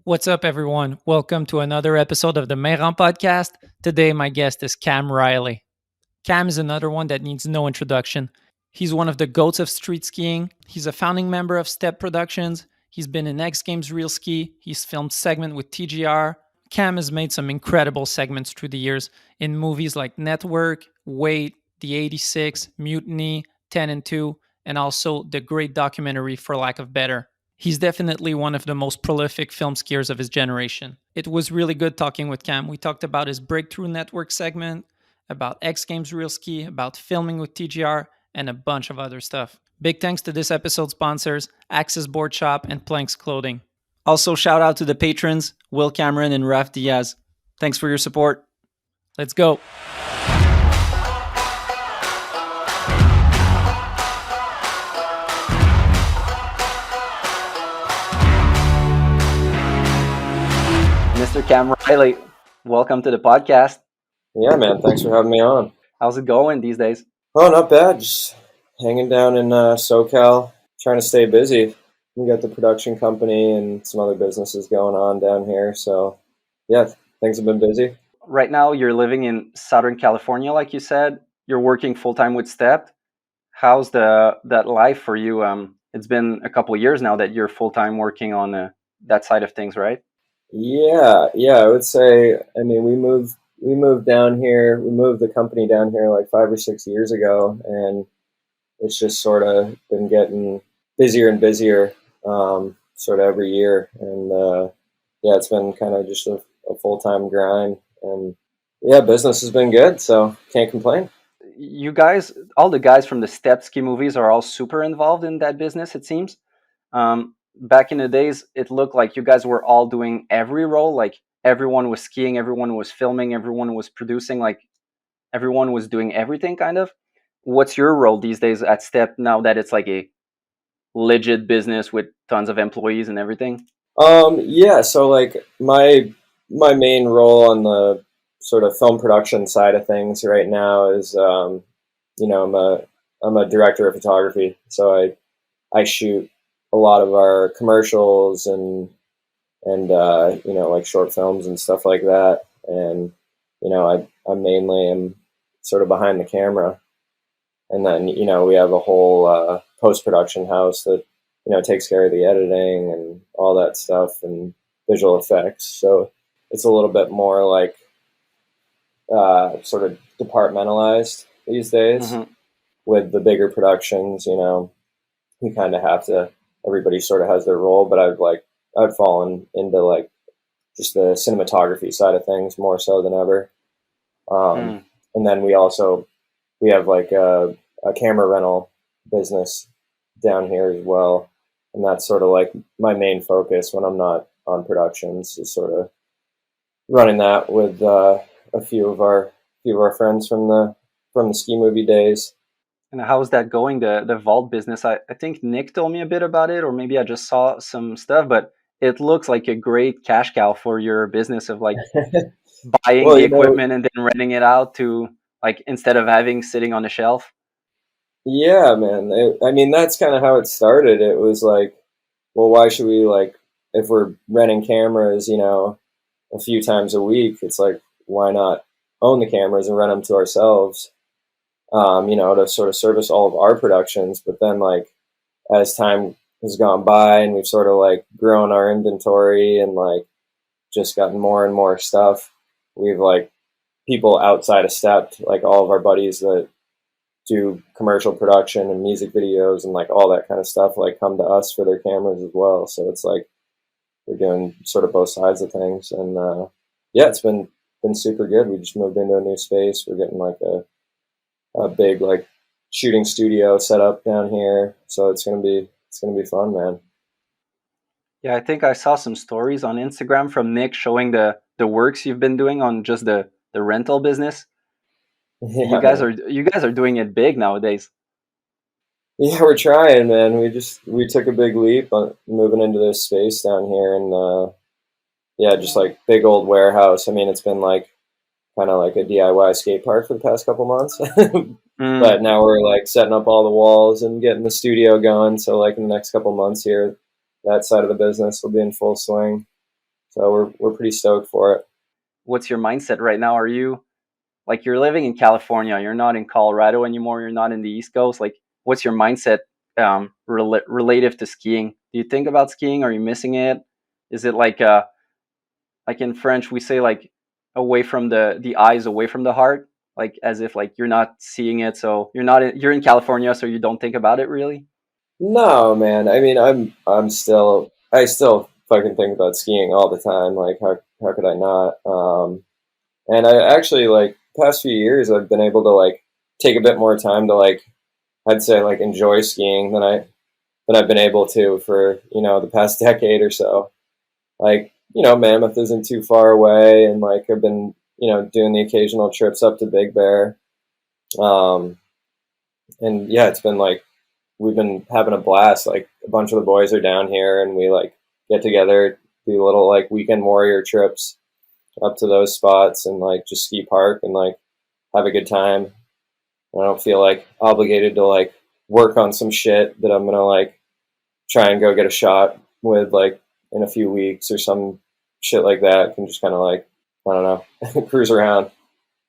What's up, everyone? Welcome to another episode of the Mayrand podcast. Today, my guest is Cam Riley. Cam is another one that needs no introduction. He's one of the goats of street skiing. He's a founding member of Stept Productions. He's been in X Games Real Ski. He's filmed segment with TGR. Cam has made some incredible segments through the years in movies like Network, Wait, The 86, Mutiny, 10 and 2, and also the great documentary For Lack of Better. He's definitely one of the most prolific film skiers of his generation. It was really good talking with Cam. We talked about his breakthrough network segment, about X Games Real Ski, about filming with TGR, and a bunch of other stuff. Big thanks to this episode's sponsors, Access Board Shop and Planks Clothing. Also, shout out to the patrons, Will Cameron and Raf Diaz. Thanks for your support. Let's go. Mr. Cam Riley, welcome to the podcast. Yeah, man. Thanks for having me on. How's it going these days? Oh, not bad. Just hanging down in SoCal, trying to stay busy. We got the production company and some other businesses going on down here. So, yeah, things have been busy. Right now, you're living in Southern California, like you said. You're working full-time with Stept. How's that life for you? It's been a couple of years now that you're full-time working on that side of things, right? Yeah, I would say, I mean, we moved down here. We moved the company down here like 5 or 6 years ago, and it's just sort of been getting busier and busier sort of every year. And yeah, it's been kind of just a full-time grind. And yeah, business has been good, so can't complain. You guys, all the guys from the Stept ski movies are all super involved in that business, it seems. Back in the days, it looked like you guys were all doing every role. Like everyone was skiing, everyone was filming, everyone was producing, like everyone was doing everything kind of. What's your role these days at Stept now that it's like a legit business with tons of employees and everything? Yeah, so like my main role on the sort of film production side of things right now is I'm a director of photography, so I shoot a lot of our commercials and like short films and stuff like that. And I mainly am sort of behind the camera, and then we have a whole post-production house that takes care of the editing and all that stuff and visual effects. So it's a little bit more like sort of departmentalized these days. Mm-hmm. With the bigger productions, you kind of have to, everybody sort of has their role, but I've fallen into like just the cinematography side of things more so than ever. And then we have like a camera rental business down here as well. And that's sort of like my main focus when I'm not on productions, is sort of running that with a few of our friends from the ski movie days. And how's that going, the vault business? I think Nick told me a bit about it, or maybe I just saw some stuff, but it looks like a great cash cow for your business of like buying the equipment and then renting it out to like, instead of having sitting on the shelf. Yeah, man. I mean, that's kind of how it started. It was like, well, why should we, like, if we're renting cameras, a few times a week, it's like, why not own the cameras and rent them to ourselves? To sort of service all of our productions. But then, like, as time has gone by and we've sort of like grown our inventory and like just gotten more and more stuff, we've like people outside of Stept, like all of our buddies that do commercial production and music videos and like all that kind of stuff, like come to us for their cameras as well. So it's like we're doing sort of both sides of things. And yeah, it's been super good. We just moved into a new space. We're getting like a big like shooting studio set up down here, so it's gonna be fun, man. Yeah, I think I saw some stories on Instagram from Nick showing the works you've been doing on just the rental business. Yeah, you guys are doing it big nowadays. Yeah, we're trying, man. We took a big leap on moving into this space down here, and yeah, just like big old warehouse. I mean, it's been like kind of like a DIY skate park for the past couple months. But now we're like setting up all the walls and getting the studio going. So like in the next couple months here, that side of the business will be in full swing. So we're pretty stoked for it. What's your mindset right now? Are you like, you're living in California, you're not in Colorado anymore, you're not in the East Coast. Like, what's your mindset relative to skiing? Do you think about skiing? Are you missing it? Is it like in French we say, like, away from the eyes, away from the heart, like as if like you're not seeing it, so you're in California, so you don't think about it really? No, man. I mean, I still fucking think about skiing all the time. Like, how could I not? And I actually, like, past few years I've been able to like take a bit more time to like, I'd say, like, enjoy skiing than I've been able to for, the past decade or so. Like, Mammoth isn't too far away, and like I've been, doing the occasional trips up to Big Bear. Um, and yeah, it's been like we've been having a blast. Like, a bunch of the boys are down here, and we like get together, do little like weekend warrior trips up to those spots, and like just ski park and like have a good time. And I don't feel like obligated to like work on some shit that I'm gonna like try and go get a shot with like in a few weeks or some shit like that. Can just kind of like, I don't know, cruise around,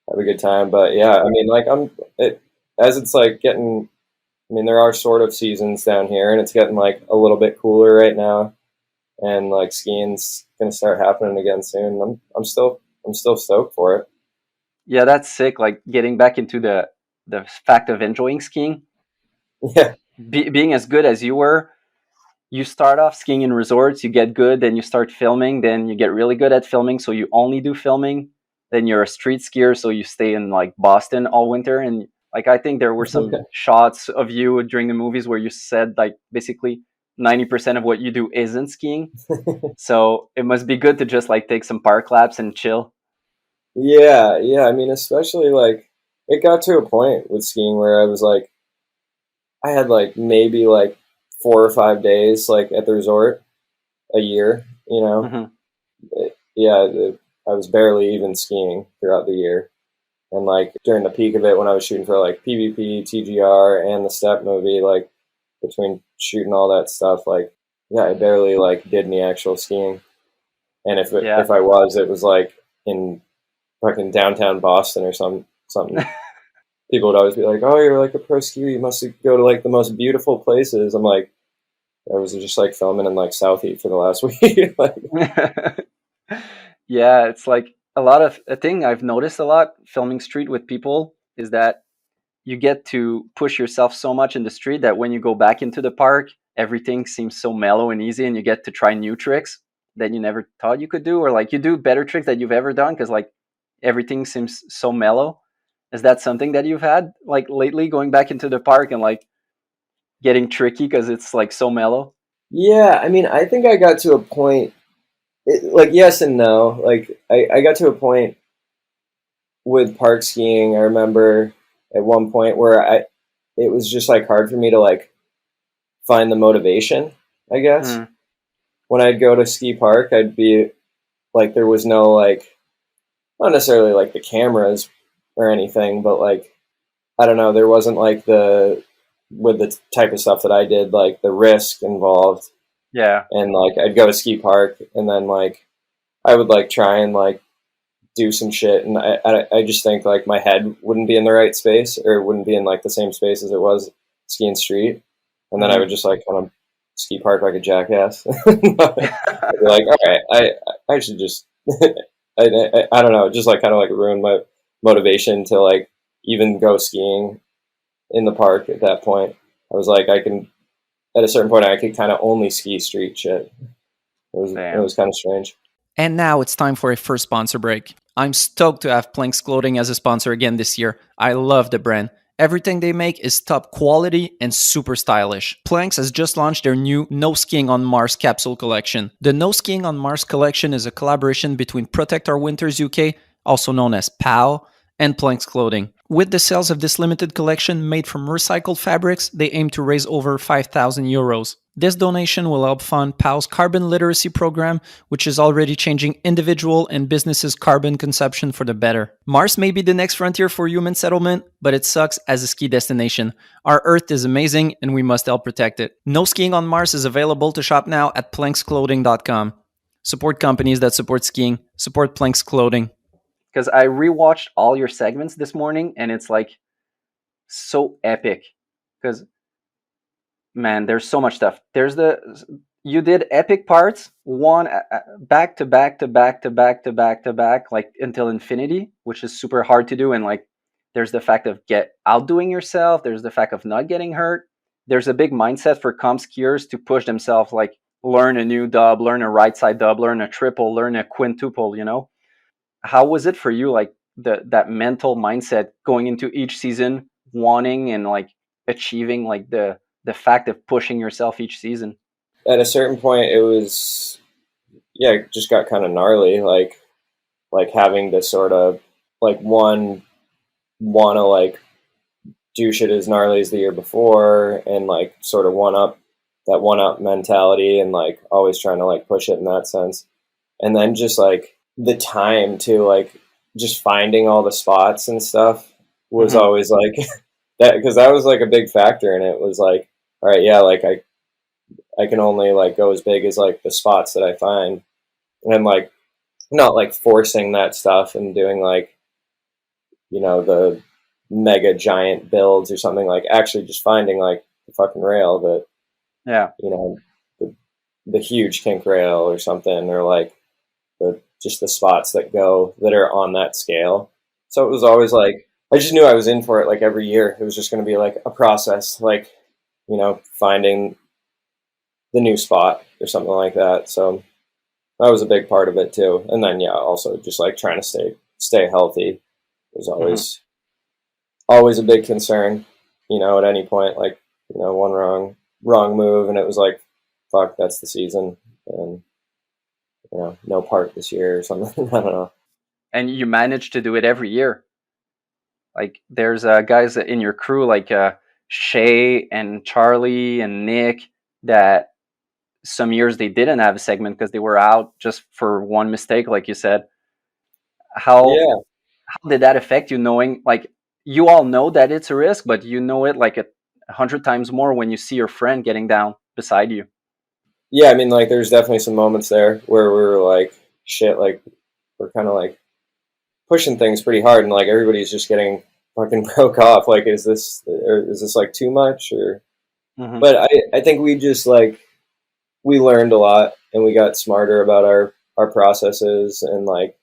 have a good time. But yeah, I mean, like as it's like getting. I mean, there are sort of seasons down here, and it's getting like a little bit cooler right now, and like skiing's gonna start happening again soon. I'm still stoked for it. Yeah, that's sick. Like, getting back into the fact of enjoying skiing, Yeah, being as good as you were. You start off skiing in resorts, you get good, then you start filming, then you get really good at filming, so you only do filming. Then you're a street skier, so you stay in like Boston all winter. And like, I think there were some shots of you during the movies where you said like basically 90% of what you do isn't skiing. So it must be good to just like take some park laps and chill. yeah, yeah. I mean, especially like it got to a point with skiing where I was like, I had like maybe like 4 or 5 days like at the resort a year. Hmm. Yeah, I was barely even skiing throughout the year. And like during the peak of it, when I was shooting for like PvP, TGR, and the Stept movie, like between shooting all that stuff, like yeah, I barely like did any actual skiing. And Yeah. if I was, it was like in fucking downtown Boston or something. People would always be like, "Oh, you're like a pro skier. You must go to like the most beautiful places." I'm like, I was just like filming in like Southie for the last week. Like, Yeah, it's like a thing I've noticed a lot filming street with people is that you get to push yourself so much in the street that when you go back into the park, everything seems so mellow and easy, and you get to try new tricks that you never thought you could do, or like you do better tricks that you've ever done because like everything seems so mellow. Is that something that you've had like lately, going back into the park and like getting tricky because it's like so mellow? yeah, I mean, I think I got to a point. Like, yes and no. Like, I got to a point with park skiing. I remember at one point where it was just like hard for me to like find the motivation, I guess. Mm, When I'd go to ski park, I'd be like, there was no like, not necessarily like the cameras or anything, but like, I don't know, there wasn't like with the type of stuff that I did, like the risk involved. yeah. And like, I'd go to ski park, and then like, I would like try and like do some shit. And I just think like my head wouldn't be in the right space, or wouldn't be in like the same space as it was skiing street. And then I Hmm. would just like kind of ski park like a jackass. I'd be like, all right, I should just, I don't know, just like kind of like ruin my motivation to like even go skiing in the park at that point. I was like, at a certain point, I could kind of only ski street shit. It Damn. was kind of strange. And now it's time for a first sponsor break. I'm stoked to have Planks Clothing as a sponsor again this year. I love the brand. Everything they make is top quality and super stylish. Planks has just launched their new No Skiing on Mars capsule collection. The No Skiing on Mars collection is a collaboration between Protect Our Winters UK, also known as POW, and Planks Clothing. With the sales of this limited collection made from recycled fabrics, they aim to raise over 5,000 euros. This donation will help fund POW's carbon literacy program, which is already changing individual and businesses' carbon consumption for the better. Mars may be the next frontier for human settlement, but it sucks as a ski destination. Our Earth is amazing, and we must help protect it. No Skiing on Mars is available to shop now at planksclothing.com. support companies that support skiing, support Planks Clothing. Because I rewatched all your segments this morning, and it's like so epic. Because man, there's so much stuff. You did epic parts, one back to back to back to back to back to back, like until infinity, which is super hard to do. And like, there's the fact of outdoing yourself. There's the fact of not getting hurt. There's a big mindset for comp skiers to push themselves, like learn a new dub, learn a right side dub, learn a triple, learn a quintuple. How was it for you, like that mental mindset going into each season, wanting and like achieving like the fact of pushing yourself each season? At a certain point, it was, it just got kind of gnarly. Like having to sort of like want to like do shit as gnarly as the year before, and like sort of one up mentality, and like always trying to like push it in that sense. And then just like the time to like just finding all the spots and stuff was always like that, because that was like a big factor. And it was like, all right, yeah, like I can only like go as big as like the spots that I find, and like not like forcing that stuff and doing like, the mega giant builds or something, like actually just finding like the fucking rail that, the huge kink rail or something, or like just the spots that are on that scale. So it was always like, I just knew I was in for it. Like every year it was just going to be like a process, like, finding the new spot or something like that. So that was a big part of it too. And then, also just like trying to stay healthy was always a big concern, at any point, like, one wrong move and it was like, fuck, that's the season. And, no park this year or something. I don't know. And you managed to do it every year. Like there's guys in your crew, like Shay and Charlie and Nick, that some years they didn't have a segment because they were out just for one mistake, like you said. How did that affect you, knowing, like, you all know that it's a risk, but you know it like 100 times more when you see your friend getting down beside you? Yeah, I mean, like, there's definitely some moments there where we were like, shit, like, we're kind of like pushing things pretty hard, and like everybody's just getting fucking broke off. Like, is this like too much? Or, but I think we just like, we learned a lot and we got smarter about our processes, and like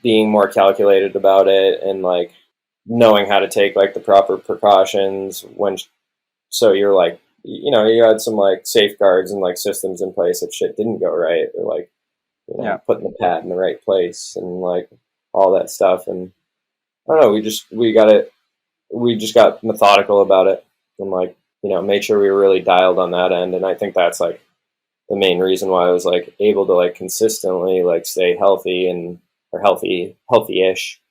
being more calculated about it, and like knowing how to take like the proper precautions so you're like, you had some like safeguards and like systems in place if shit didn't go right, or like, putting the pad in the right place and like all that stuff. And I don't know, we just got methodical about it, and like, made sure we were really dialed on that end. And I think that's like the main reason why I was like able to like consistently like stay healthy or healthy-ish.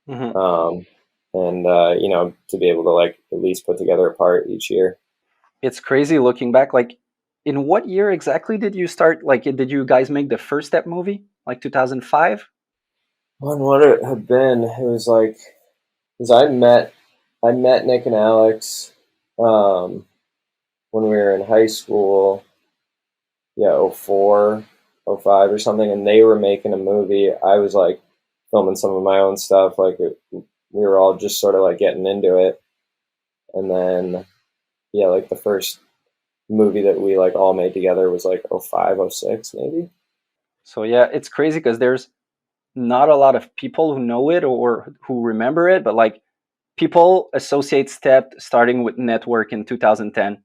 And to be able to like at least put together a part each year. It's crazy looking back. Like, in what year exactly did you start? Like, did you guys make the first Stept movie? Like 2005? When would it have been? It was like, because I met Nick and Alex when we were in high school. Yeah, 04, 05 or something, and they were making a movie. I was like filming some of my own stuff. Like we were all just sort of like getting into it, and then like the first movie that we like all made together was like 05, 06 maybe. So yeah, it's crazy because there's not a lot of people who know it or who remember it, but like people associate Stept starting with Network in 2010.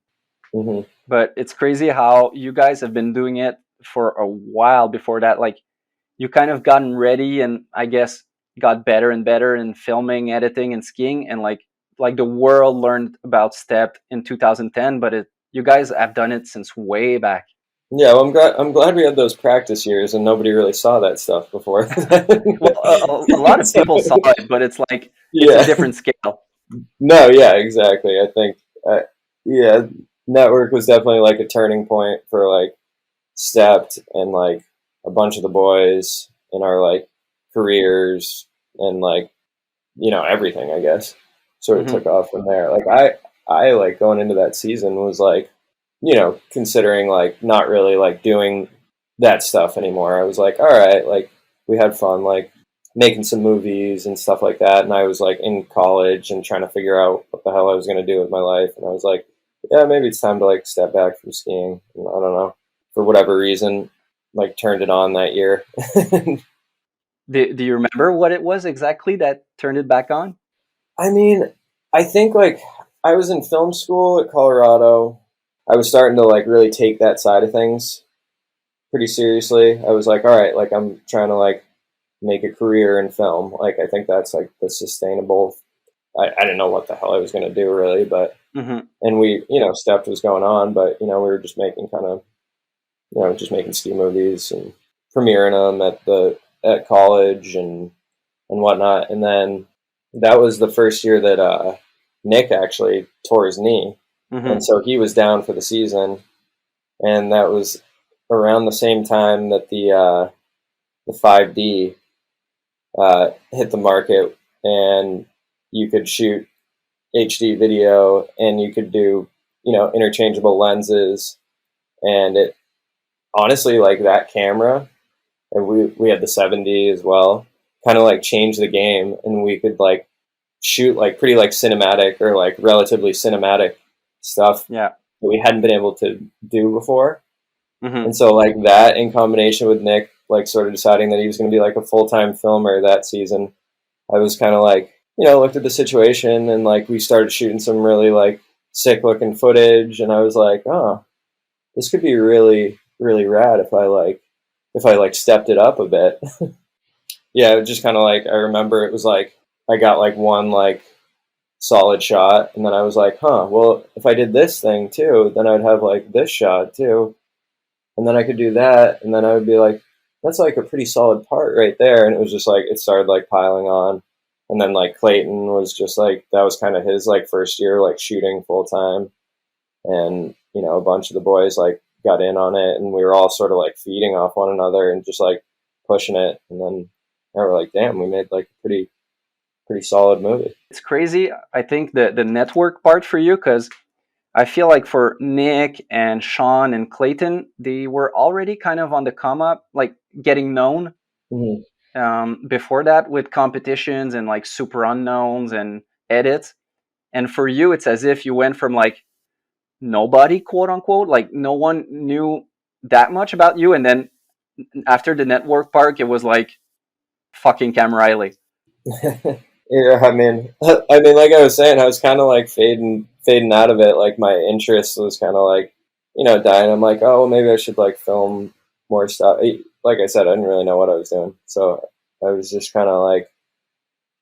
But it's crazy how you guys have been doing it for a while before that. Like, you kind of gotten ready and I guess got better and better in filming, editing, and skiing, and like the world learned about Stept in 2010, but you guys have done it since way back. Yeah, well, I'm glad we had those practice years and nobody really saw that stuff before. Well, a lot of people saw it, but it's like, it's a different scale. No, yeah, exactly. I think, Network was definitely like a turning point for like Stept and like a bunch of the boys in our like careers, and like, everything, I guess, sort of took off from there. Like I like going into that season was like, considering like not really like doing that stuff anymore. I was like, all right, like we had fun, like making some movies and stuff like that. And I was like in college and trying to figure out what the hell I was going to do with my life. And I was like, yeah, maybe it's time to like step back from skiing. And I don't know, for whatever reason, like turned it on that year. Do you remember what it was exactly that turned it back on? I mean, I think like I was in film school at Colorado. I was starting to like really take that side of things pretty seriously. I was like, all right, like I'm trying to like make a career in film. Like I think that's like the sustainable. I didn't know what the hell I was going to do really, but Mm-hmm. and we, Stept was going on, but we were just making kind of, just making ski movies and premiering them at college and whatnot. And then that was the first year that Nick actually tore his knee, Mm-hmm. and so he was down for the season, and that was around the same time that the 5D hit the market, and you could shoot HD video, and you could do interchangeable lenses, and it honestly like that camera, and we had the 7D as well, kind of like changed the game, and we could like shoot like pretty like cinematic or like relatively cinematic stuff Yeah. that we hadn't been able to do before. Mm-hmm. And so like that in combination with Nick like sort of deciding that he was going to be like a full-time filmer that season, I was kind of like, looked at the situation, and like we started shooting some really like sick looking footage, and I was like, oh, this could be really, really rad if I like stepped it up a bit. Yeah, it just kind of like, I remember it was like I got like one like solid shot, and then I was like, huh, well, if I did this thing too, then I'd have like this shot too, and then I could do that, and then I would be like, that's like a pretty solid part right there. And it was just like it started like piling on. And then like Clayton was just like, that was kind of his like first year like shooting full time, and a bunch of the boys like got in on it, and we were all sort of like feeding off one another and just like pushing it. And then we were like, damn, we made like a pretty solid movie. It's crazy. I think the network part for you, because I feel like for Nick and Sean and Clayton, they were already kind of on the come up, like getting known Mm-hmm. before that with competitions and like super unknowns and edits. And for you, it's as if you went from like nobody, quote unquote, like no one knew that much about you. And then after the network park, it was like fucking Cam Riley. Yeah, I mean, like I was saying, I was kind of like fading out of it. Like my interest was kind of like, dying. I'm like, oh, maybe I should like film more stuff. Like I said, I didn't really know what I was doing, so I was just kind of like,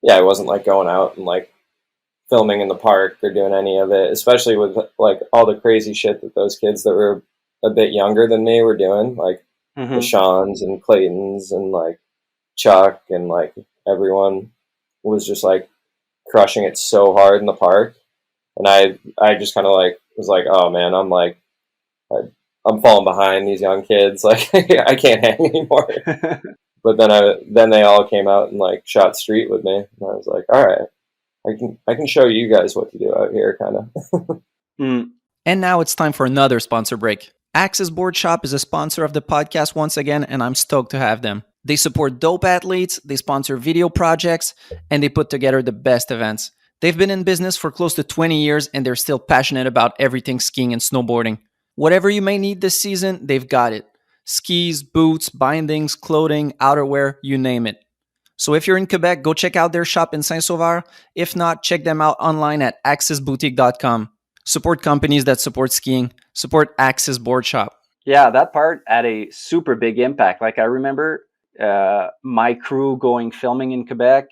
yeah, I wasn't like going out and like filming in the park or doing any of it, especially with like all the crazy shit that those kids that were a bit younger than me were doing, like the Mm-hmm. Seans and Claytons and like Chuck, and like everyone was just like crushing it so hard in the park. And I just kind of like was like, oh man, I'm falling behind these young kids. Like I can't hang anymore. But then they all came out and like shot street with me, and I was like, all right, I can show you guys what to do out here, kind of. Mm. And now it's time for another sponsor break. Axis Board Shop is a sponsor of the podcast once again, and I'm stoked to have them. They support dope athletes, they sponsor video projects, and they put together the best events. They've been in business for close to 20 years, and they're still passionate about everything skiing and snowboarding. Whatever you may need this season, they've got it. Skis, boots, bindings, clothing, outerwear, you name it. So if you're in Quebec, go check out their shop in Saint-Sauveur. If not, check them out online at axisboutique.com. Support companies that support skiing. Support Axis Board Shop. Yeah, that part had a super big impact. Like I remember my crew going filming in Quebec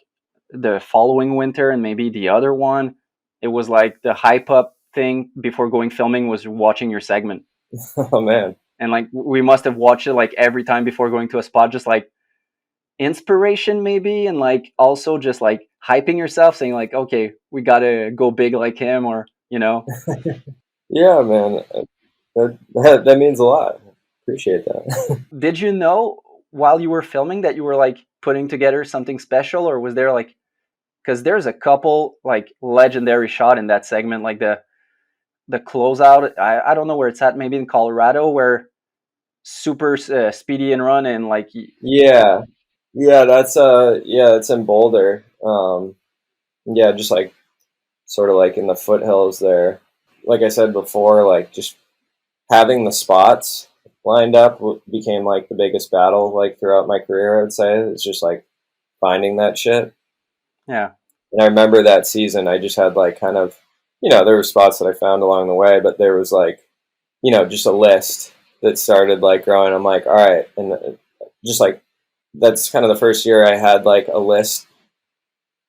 the following winter and maybe the other one. It was like the hype up thing before going filming was watching your segment. Oh man. And like we must have watched it like every time before going to a spot, just like inspiration maybe, and like also just like hyping yourself, saying like, okay, we gotta go big like him, or Yeah, man. That means a lot. Appreciate that. Did you know while you were filming that you were like putting together something special, or was there like, because there's a couple like legendary shot in that segment, like the closeout. I don't know where it's at, maybe in Colorado, where super speedy and run and like Yeah, yeah, it's in Boulder. Yeah, just like sort of like in the foothills there. Like I said before, like just having the spots lined up became like the biggest battle like throughout my career. I would say it's just like finding that shit. yeah. And I remember that season, I just had like kind of, there were spots that I found along the way, but there was like, just a list that started like growing. I'm like, all right, and just like that's kind of the first year I had like a list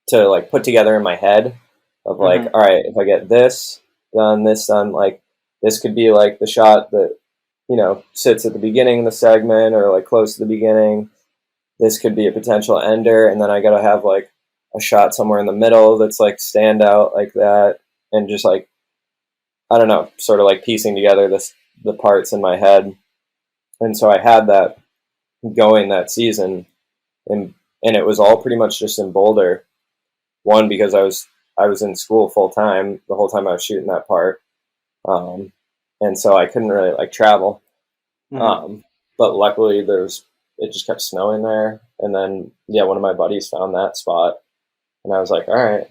to like put together in my head of like, Hmm. all right, if I get this done, like this could be like the shot that sits at the beginning of the segment or like close to the beginning. This could be a potential ender, and then I got to have like a shot somewhere in the middle that's like stand out like that, and just like I don't know, sort of like piecing together the parts in my head. And so I had that going that season, and it was all pretty much just in Boulder. One, because I was in school full time the whole time I was shooting that part, um, and so I couldn't really like travel. Hmm. Um, but luckily, it just kept snowing there, and then yeah, one of my buddies found that spot, and I was like, all right,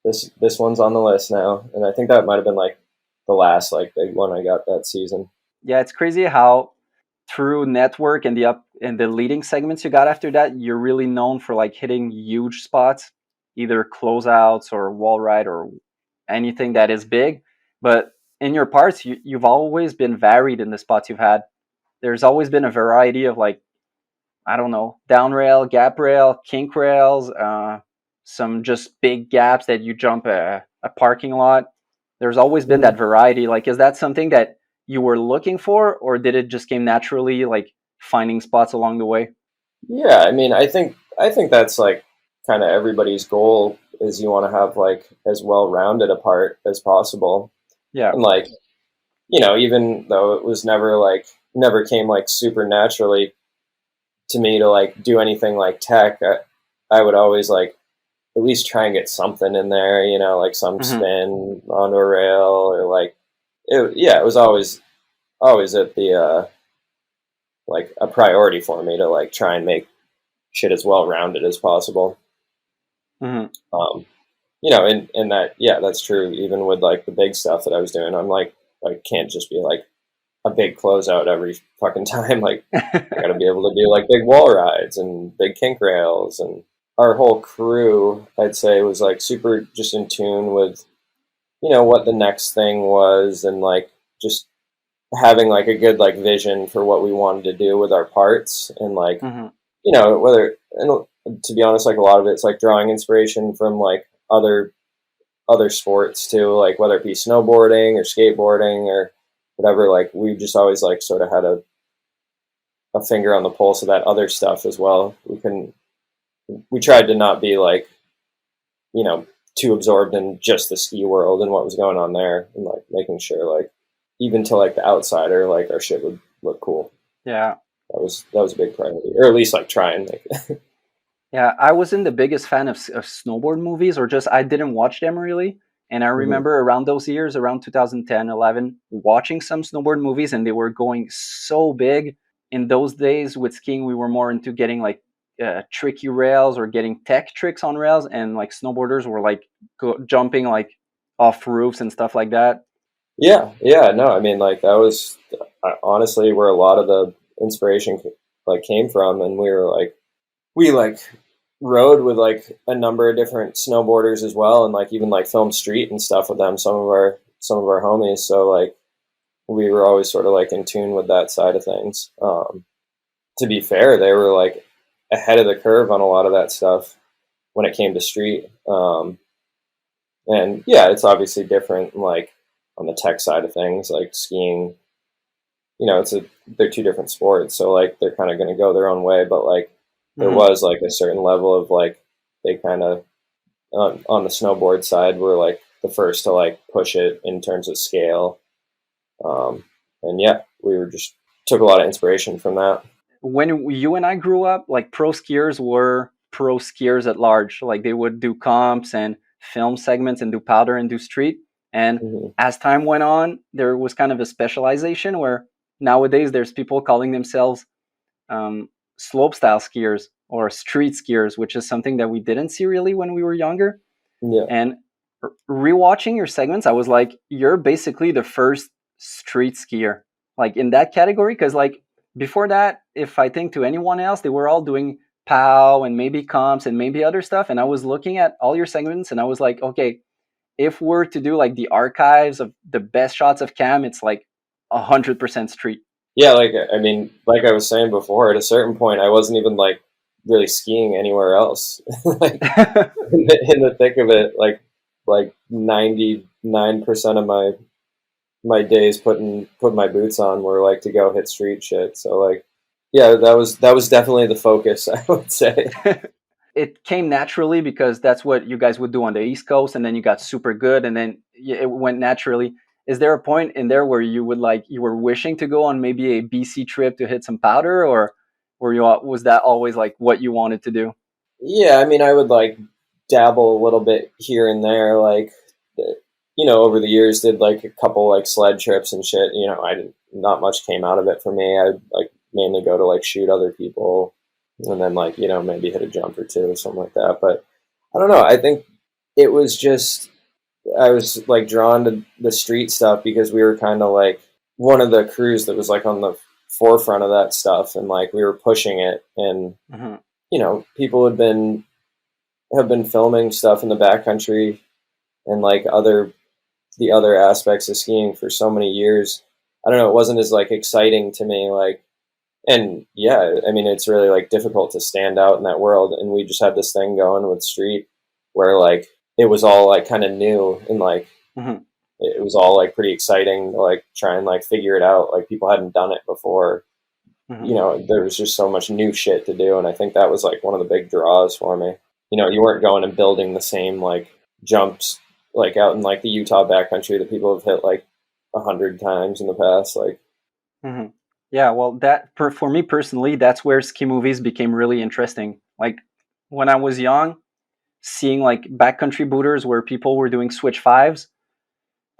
this one's on the list now, and I think that might have been like the last like big one I got that season. Yeah, it's crazy how through network and the leading segments you got after that, you're really known for like hitting huge spots, either closeouts or wall ride or anything that is big. But in your parts, you've always been varied in the spots you've had. There's always been a variety of like, I don't know, down rail, gap rail, kink rails, some just big gaps that you jump a parking lot. There's always been that variety. Like, is that something that you were looking for, or did it just came naturally, like finding spots along the way? Yeah, I mean, I think that's like kind of everybody's goal is you want to have like as well rounded a part as possible, Yeah. and like even though it was never came like super naturally to me to like do anything like tech, I would always like at least try and get something in there, like some Hmm. spin onto a rail or like it was always at the like a priority for me to like try and make shit as well rounded as possible. Hmm. Um, and that yeah, that's true. Even with like the big stuff that I was doing, I'm like I can't just be like a big closeout every fucking time. Like I got to be able to do like big wall rides and big kink rails, and our whole crew, I'd say, was like super just in tune with what the next thing was, and like just having like a good like vision for what we wanted to do with our parts, and like Hmm. whether and to be honest, like a lot of it's like drawing inspiration from like other sports too, like whether it be snowboarding or skateboarding or whatever. Like we just always like sort of had a finger on the pulse of that other stuff as well. We tried to not be like you know too absorbed in just the ski world and what was going on there, and like making sure like even to like the outsider, like our shit would look cool. Yeah. That was a big priority, or at least like try and make it. Yeah, I wasn't the biggest fan of snowboard movies, or just I didn't watch them really. And I Mhm. remember around those years, around 2010, 11, watching some snowboard movies, and they were going so big. In those days with skiing, we were more into getting like tricky rails or getting tech tricks on rails, and like snowboarders were like jumping like off roofs and stuff like that. Yeah, no, I mean like that was honestly where a lot of the inspiration like came from, and we like rode with like a number of different snowboarders as well, and like even like film street and stuff with them, some of our homies. So like we were always sort of like in tune with that side of things. To be fair, they were like ahead of the curve on a lot of that stuff when it came to street. And yeah, it's obviously different like on the tech side of things, like skiing. They're two different sports, so like they're kind of going to go their own way. But like there Hmm. was like a certain level of like they kind of on the snowboard side were like the first to like push it in terms of scale. Um, and yeah, we were just took a lot of inspiration from that. When you and I grew up, like pro skiers were pro skiers at large. Like they would do comps and film segments and do powder and do street. And Hmm. as time went on, there was kind of a specialization where nowadays there's people calling themselves slope style skiers or street skiers, which is something that we didn't see really when we were younger. Yeah. And rewatching your segments, I was like, you're basically the first street skier, like in that category. Because like before that, if I think to anyone else, they were all doing POW and maybe comps and maybe other stuff. And I was looking at all your segments and I was like, okay, if we're to do like the archives of the best shots of Cam, it's like 100% street. Yeah, like I mean, like I was saying before, at a certain point, I wasn't even like really skiing anywhere else. Like in the thick of it, like 99% of my days putting my boots on were like to go hit street shit. So like, yeah, that was definitely the focus, I would say. It came naturally because that's what you guys would do on the East Coast, and then you got super good, and then it went naturally. Is there a point in there where you would like you were wishing to go on maybe a BC trip to hit some powder, or was that always like what you wanted to do? Yeah, I mean, I would like dabble a little bit here and there, like over the years, did like a couple like sled trips and shit. I didn't, not much came out of it for me. I like mainly go to like shoot other people, and then like maybe hit a jump or two or something like that. But I don't know. I think it was just I was like drawn to the street stuff because we were kind of like one of the crews that was like on the forefront of that stuff, and like we were pushing it, and people have been filming stuff in the backcountry and like the other aspects of skiing for so many years. I don't know, it wasn't as like exciting to me, like, and yeah, I mean, it's really like difficult to stand out in that world. And we just had this thing going with street where like it was all like kind of new, and like it was all like pretty exciting to like try and like figure it out. Like people hadn't done it before. There was just so much new shit to do, and I think that was like one of the big draws for me. You weren't going and building the same like jumps like out in like the Utah backcountry that people have hit like 100 times in the past. Like, yeah, well, that for me personally, that's where ski movies became really interesting. Like when I was young, seeing like backcountry booters where people were doing switch fives.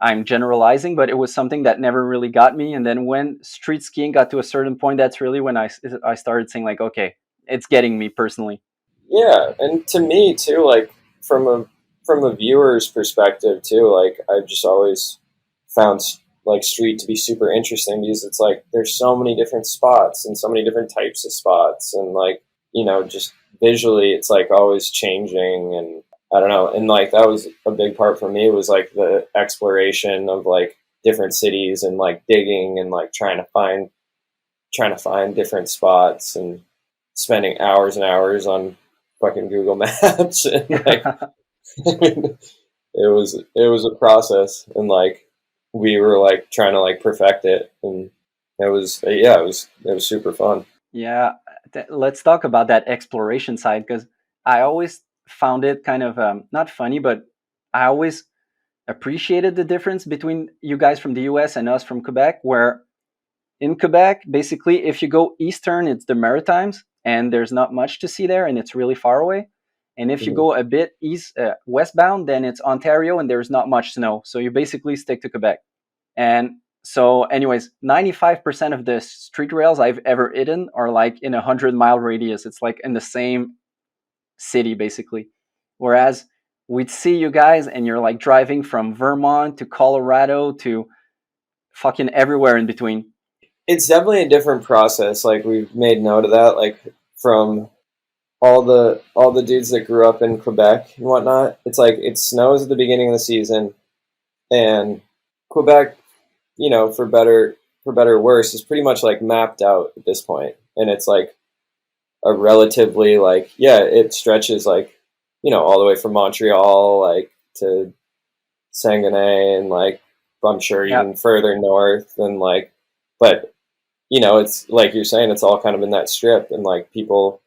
I'm generalizing, but it was something that never really got me. And then when street skiing got to a certain point, that's really when I started saying like, okay, it's getting me personally. yeah, and to me too, like from a viewer's perspective too, like I've just always found like street to be super interesting because it's like there's so many different spots and so many different types of spots, and like just visually it's like always changing, and I don't know, and like that was a big part for me, was like the exploration of like different cities and like digging and like trying to find different spots and spending hours and hours on fucking Google Maps and like it was a process, and like we were like trying to like perfect it, and it was super fun. Yeah, let's talk about that exploration side, because I always found it kind of not funny, but I always appreciated the difference between you guys from the US and us from Quebec, where in Quebec, basically, if you go eastern, it's the Maritimes, and there's not much to see there, and it's really far away. And if you go a bit westbound, then it's Ontario, and there's not much snow. So you basically stick to Quebec. And so, anyways, 95% of the street rails I've ever eaten are like in a 100-mile radius. It's like in the same city, basically. Whereas we'd see you guys, and you're like driving from Vermont to Colorado to fucking everywhere in between. It's definitely a different process. Like we've made note of that. Like from all the dudes that grew up in Quebec and whatnot, it's like it snows at the beginning of the season, and Quebec, for better or worse, is pretty much like mapped out at this point, and it's like a relatively like it stretches like all the way from Montreal like to Saguenay, and like I'm sure even further north, and like, but it's like you're saying, it's all kind of in that strip, and like people,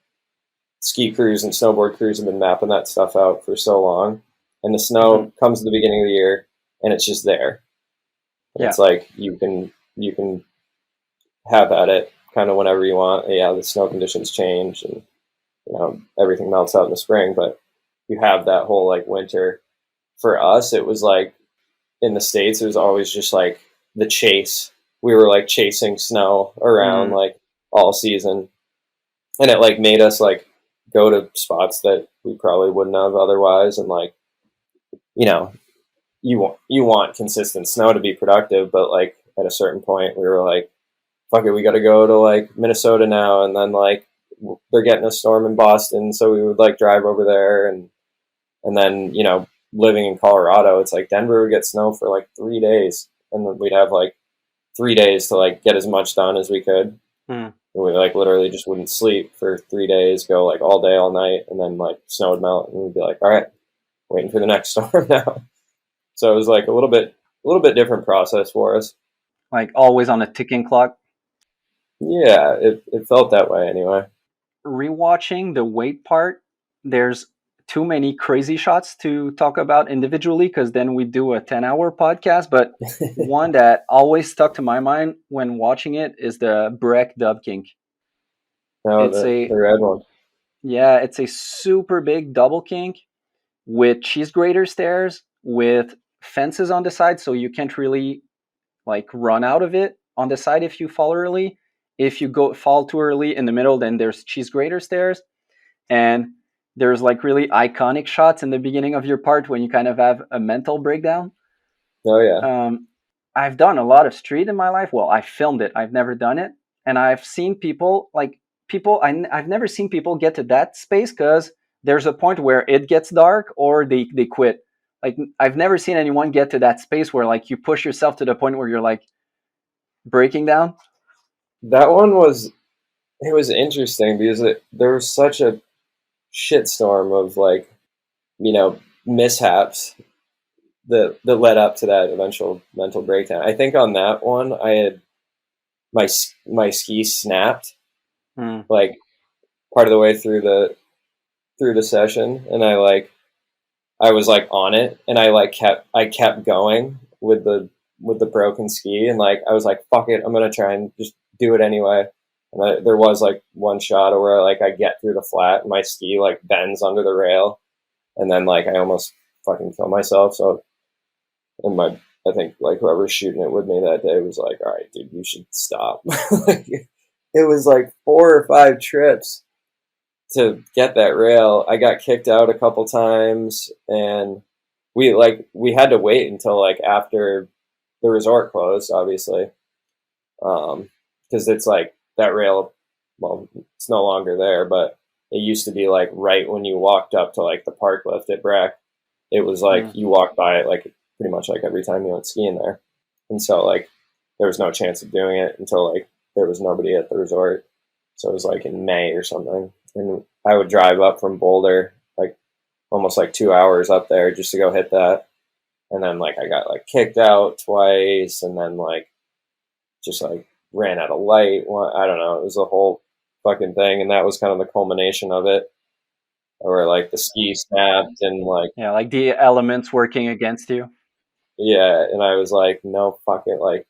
ski crews and snowboard crews have been mapping that stuff out for so long, and the snow comes at the beginning of the year, and it's just there. It's like you can have at it kind of whenever you want. Yeah, the snow conditions change, and everything melts out in the spring, but you have that whole like winter. For us, it was like in the States, it was always just like the chase we were like chasing snow around like all season, and it like made us like go to spots that we probably wouldn't have otherwise. And like, you know, you want consistent snow to be productive, but like at a certain point we were like, fuck it, we got to go to like Minnesota now. And then like they're getting a storm in Boston, so we would like drive over there. And then, you know, living in Colorado, it's like Denver would get snow for like 3 days, and then we'd have like 3 days to like get as much done as we could. And we like literally just wouldn't sleep for 3 days, go like all day, all night, and then like snow would melt, and we'd be like, all right, waiting for the next storm now. So it was like a little bit different process for us. Like always on a ticking clock. Yeah, it felt that way anyway. Rewatching the weight part, there's too many crazy shots to talk about individually, because then we do a 10-hour podcast. But one that always stuck to my mind when watching it is the Breck dub kink. No, It's the red one. Yeah, it's a super big double kink with cheese grater stairs, with fences on the side, so you can't really like run out of it on the side if you fall early. If you fall too early in the middle, then there's cheese grater stairs. And there's like really iconic shots in the beginning of your part when you kind of have a mental breakdown. Oh yeah. I've done a lot of street in my life. Well, I filmed it. I've never done it. And I've seen I've never seen people get to that space, because there's a point where it gets dark or they quit. Like, I've never seen anyone get to that space where like you push yourself to the point where you're like breaking down. That one was interesting because there was such a shitstorm of like, you know, mishaps that led up to that eventual mental breakdown. I think on that one I had my ski snapped like part of the way through the session, and I was like on it, and I kept going with the broken ski, and like I was like, fuck it, I'm gonna try and just do it anyway. And there was like one shot where like I get through the flat and my ski like bends under the rail, and then like I almost fucking kill myself. So, and I think like whoever was shooting it with me that day was like, all right, dude, you should stop. Like, it was like 4 or 5 trips to get that rail. I got kicked out a couple times, and we had to wait until like after the resort closed, obviously, because it's like that rail, well, it's no longer there, but it used to be like right when you walked up to like the park lift at Breck. It was like you walked by it like pretty much like every time you went skiing there, and so like there was no chance of doing it until like there was nobody at the resort. So it was like in May or something, and I would drive up from Boulder like almost like 2 hours up there just to go hit that, and then like I got like kicked out twice, and then like just like ran out of light. I don't know. It was a whole fucking thing, and that was kind of the culmination of it, where like the ski snapped and like like the elements working against you. Yeah, and I was like, no, fuck it. Like,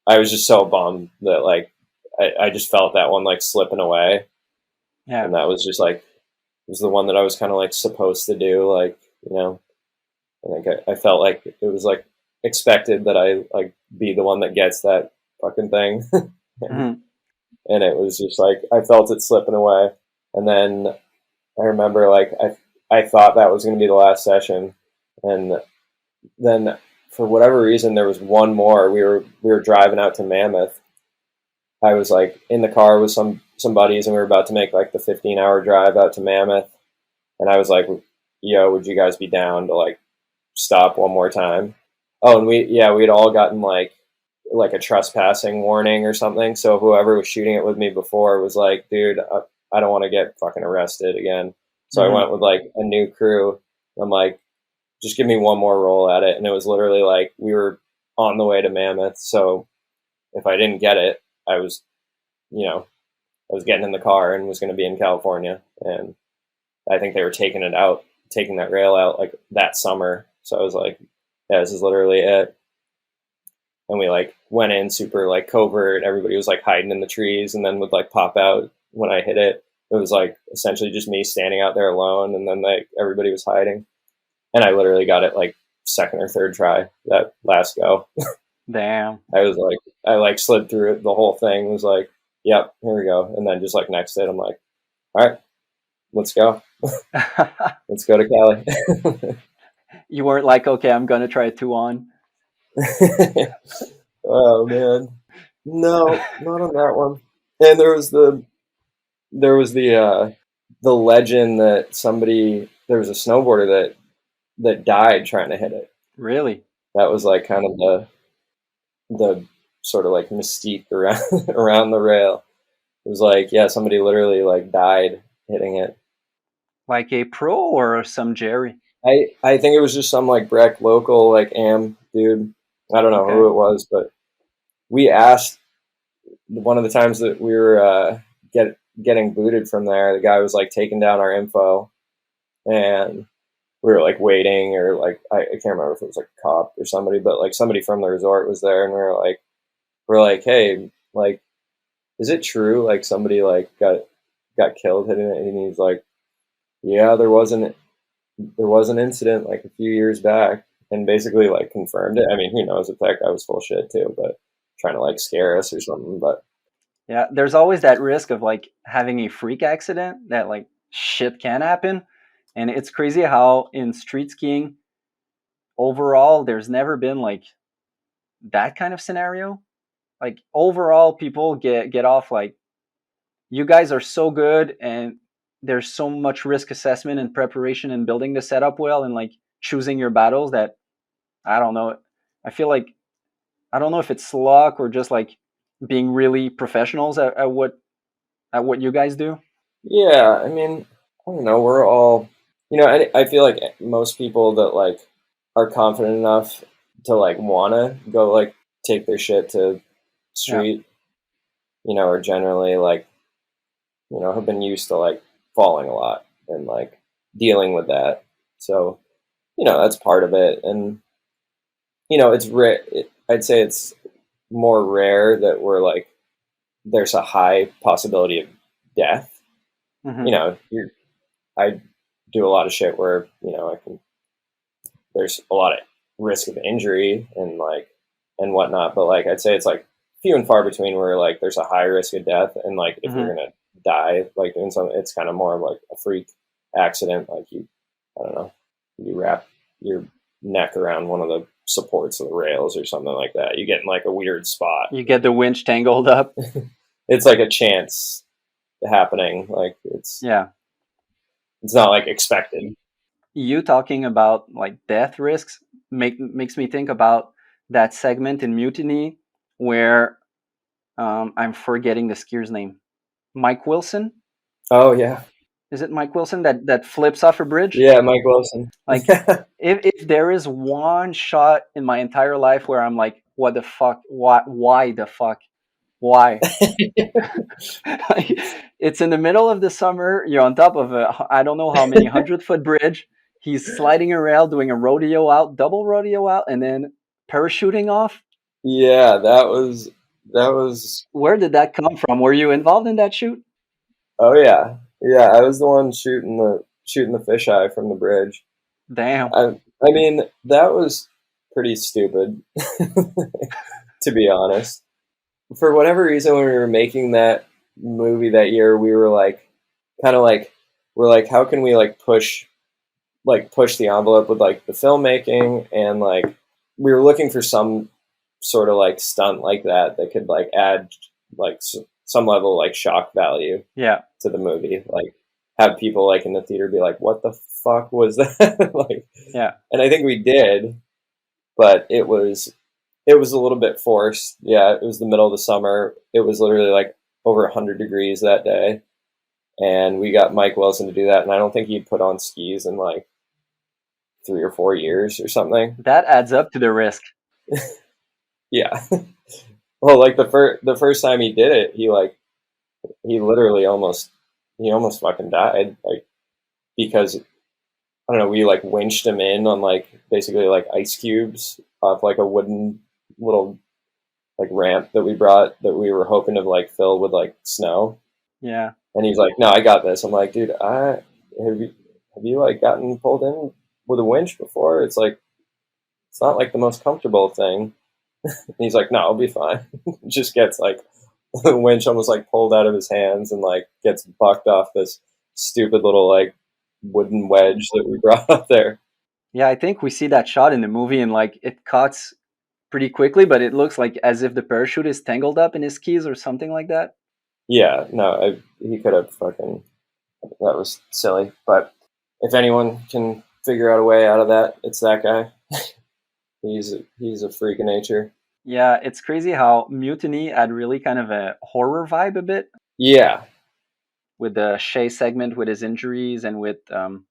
I was just so bummed that like I just felt that one like slipping away. Yeah, and that was just like, it was the one that I was kind of like supposed to do, like, you know. I think I felt like it was like expected that I like be the one that gets that fucking thing. And it was just like I felt it slipping away, and then I remember like I thought that was going to be the last session, and then for whatever reason there was one more. We were driving out to Mammoth. I was like in the car with some buddies, and we were about to make like the 15-hour drive out to Mammoth, and I was like, yo, would you guys be down to like stop one more time? Oh, and we'd all gotten like a trespassing warning or something. So whoever was shooting it with me before was like, dude, I don't want to get fucking arrested again. So I went with like a new crew. I'm like, just give me one more roll at it. And it was literally like, we were on the way to Mammoth. So if I didn't get it, I was getting in the car and was going to be in California. And I think they were taking that rail out like that summer. So I was like, yeah, this is literally it. And we like went in super like covert. Everybody was like hiding in the trees, and then would like pop out when I hit it. It was like essentially just me standing out there alone, and then like everybody was hiding. And I literally got it like second or third try that last go. Damn. I was like, I like slid through it. The whole thing was like, yep, here we go. And then just like next day, I'm like, all right, let's go. Let's go to Cali. You weren't like, okay, I'm gonna try 2 on. Oh man, no, not on that one. And there was the legend that there was a snowboarder that died trying to hit it. Really? That was like kind of the sort of like mystique around around the rail. It was like, yeah, somebody literally like died hitting it. Like a pro or some Jerry? I think it was just some like Breck local like am dude. I don't know Okay. who it was, but we asked one of the times that we were getting booted from there. The guy was like taking down our info, and we were like waiting, or like I can't remember if it was like a cop or somebody, but like somebody from the resort was there, and we're like, hey, like, is it true like somebody like got killed hitting it? And he's like, yeah, there was an incident like a few years back, and basically like confirmed it. I mean, who knows if that guy was full shit too, but trying to like scare us or something. But Yeah, there's always that risk of like having a freak accident that like shit can happen. And it's crazy how in street skiing overall there's never been like that kind of scenario. Like overall people get off like you guys are so good and there's so much risk assessment and preparation and building the setup well and like choosing your battles that I don't know. I feel like I don't know if it's luck or just like being really professionals at what you guys do. yeah, I mean, I don't know. We're all, I feel like most people that like are confident enough to like want to go like take their shit to Yeah. street, are generally like, have been used to like falling a lot and like dealing with that. So, that's part of it. And, it's rare. I'd say it's more rare that there's a high possibility of death. Hmm. I do a lot of shit where, there's a lot of risk of injury and whatnot, but like I'd say it's like few and far between where like there's a high risk of death, and like if Hmm. you're gonna die like doing something, it's kind of more of like a freak accident, like I don't know, you wrap your neck around one of the supports of the rails or something like that, you get in like a weird spot. You get the winch tangled up. It's like a chance happening, like Yeah. it's not like expected. You talking about like death risks makes me think about that segment in Mutiny where I'm forgetting the skier's name. Mike Wilson? Oh yeah, Is it Mike Wilson that flips off a bridge? yeah, Mike Wilson. Like if there is one shot in my entire life where I'm like, what the fuck? Why the fuck? Why? It's in the middle of the summer. You're on top of a I don't know how many 100-foot bridge. He's sliding a rail, doing a rodeo out, double rodeo out, and then parachuting off. Yeah, that was. Where did that come from? Were you involved in that shoot? Oh yeah, yeah. I was the one shooting the fisheye from the bridge. Damn. I mean, that was pretty stupid, to be honest. For whatever reason, when we were making that movie that year, we were like, kind of like, we're like, how can we push the envelope with like the filmmaking, and like we were looking for some sort of like stunt like that could like add like some level of like shock value Yeah. to the movie, like have people like in the theater be like, what the fuck was that? Like, Yeah. and I think we did, but it was a little bit forced. Yeah, it was the middle of the summer. It was literally like over 100 degrees that day, and we got Mike Wilson to do that, and I don't think he'd put on skis in like 3 or 4 years or something. That adds up to the risk. Yeah. Well, like the first time he did it, he literally almost fucking died, like, because I don't know, we like winched him in on like basically like ice cubes off like a wooden little like ramp that we brought that we were hoping to like fill with like snow. Yeah. And he's like, "No, I got this." I'm like, "Dude, have you like gotten pulled in with a winch before? It's like it's not like the most comfortable thing." And he's like, no, I'll be fine. Just gets like the winch almost like pulled out of his hands and like gets bucked off this stupid little like wooden wedge that we brought up there. Yeah, I think we see that shot in the movie, and like it cuts pretty quickly, but it looks like as if the parachute is tangled up in his keys or something like that. Yeah, no, he could have fucking. That was silly. But if anyone can figure out a way out of that, it's that guy. He's a freak of nature. Yeah, it's crazy how Mutiny had really kind of a horror vibe a bit Yeah, with the Shay segment with his injuries and with the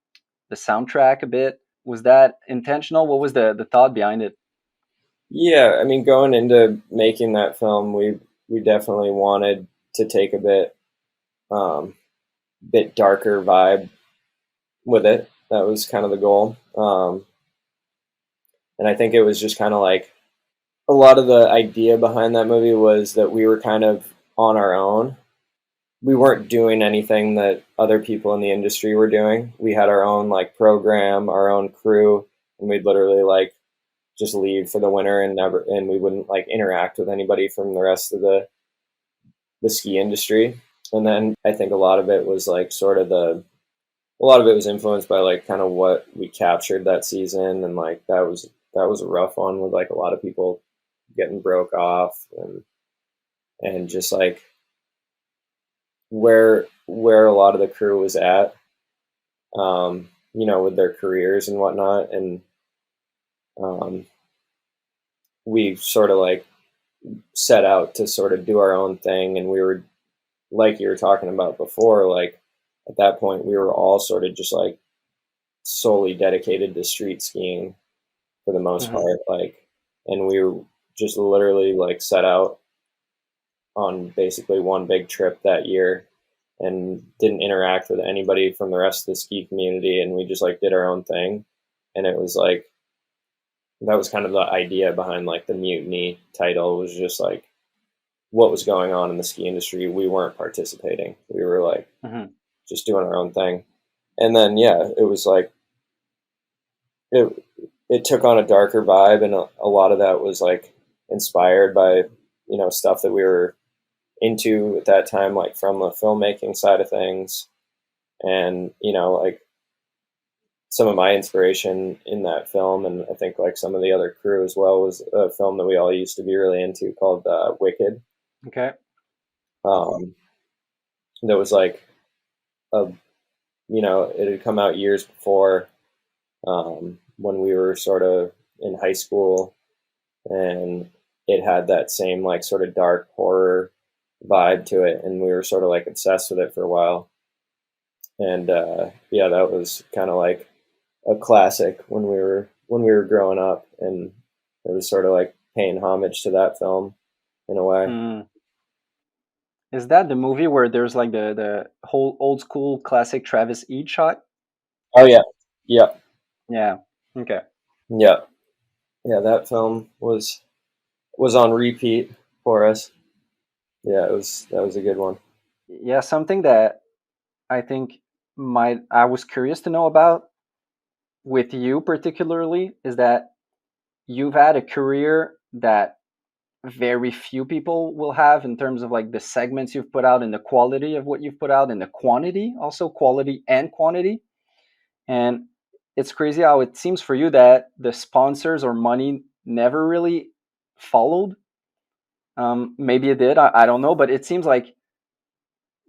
soundtrack a bit. Was that intentional? What was the thought behind it? yeah. I mean, going into making that film, we definitely wanted to take a bit darker vibe with it. That was kind of the goal. And I think it was just kind of like a lot of the idea behind that movie was that we were kind of on our own. We weren't doing anything that other people in the industry were doing. We had our own like program, our own crew, and we'd literally like just leave for the winter and we wouldn't like interact with anybody from the rest of the ski industry. And then I think a lot of it was like sort of a lot of it was influenced by like kind of what we captured that season, and like that was a rough one with like a lot of people getting broke off and just like where a lot of the crew was at, with their careers and whatnot. And um, we sort of like set out to sort of do our own thing. And we were, like you were talking about before, like at that point, we were all sort of just like solely dedicated to street skiing for the most Mm-hmm. part. Like, and we were just literally like set out on basically one big trip that year and didn't interact with anybody from the rest of the ski community, and we just like did our own thing. And it was like that was kind of the idea behind like the Mutiny title, was just like what was going on in the ski industry. We weren't participating, we were like Mm-hmm. just doing our own thing. And then yeah, it was like it it took on a darker vibe, and a lot of that was like inspired by stuff that we were into at that time, like from the filmmaking side of things. And like some of my inspiration in that film, and I think like some of the other crew as well, was a film that we all used to be really into called Wicked. Okay. um, that was like a it had come out years before, when we were sort of in high school, and it had that same like sort of dark horror vibe to it, and we were sort of like obsessed with it for a while. And yeah, that was kind of like a classic when we were growing up, and it was sort of like paying homage to that film in a way. Mm. Is that the movie where there's like the whole old school classic Travis Eade shot? Oh yeah, yeah, Yeah. Okay. yeah, yeah. That film was on repeat for us. Yeah, that was a good one. Yeah, something that I think might I was curious to know about with you particularly is that you've had a career that very few people will have in terms of like the segments you've put out and the quality of what you've put out and the quantity, also quality and quantity. And it's crazy how it seems for you that the sponsors or money never really followed. Maybe it did, I don't know, but it seems like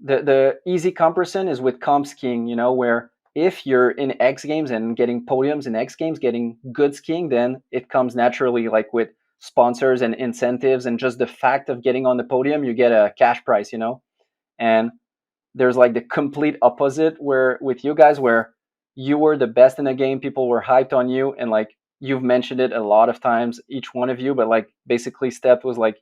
the easy comparison is with comp skiing, where if you're in X Games and getting podiums in X Games, getting good skiing, then it comes naturally, like with sponsors and incentives and just the fact of getting on the podium, you get a cash prize. And there's like the complete opposite where with you guys, where you were the best in the game, people were hyped on you, and like you've mentioned it a lot of times, each one of you, but like basically Stept was like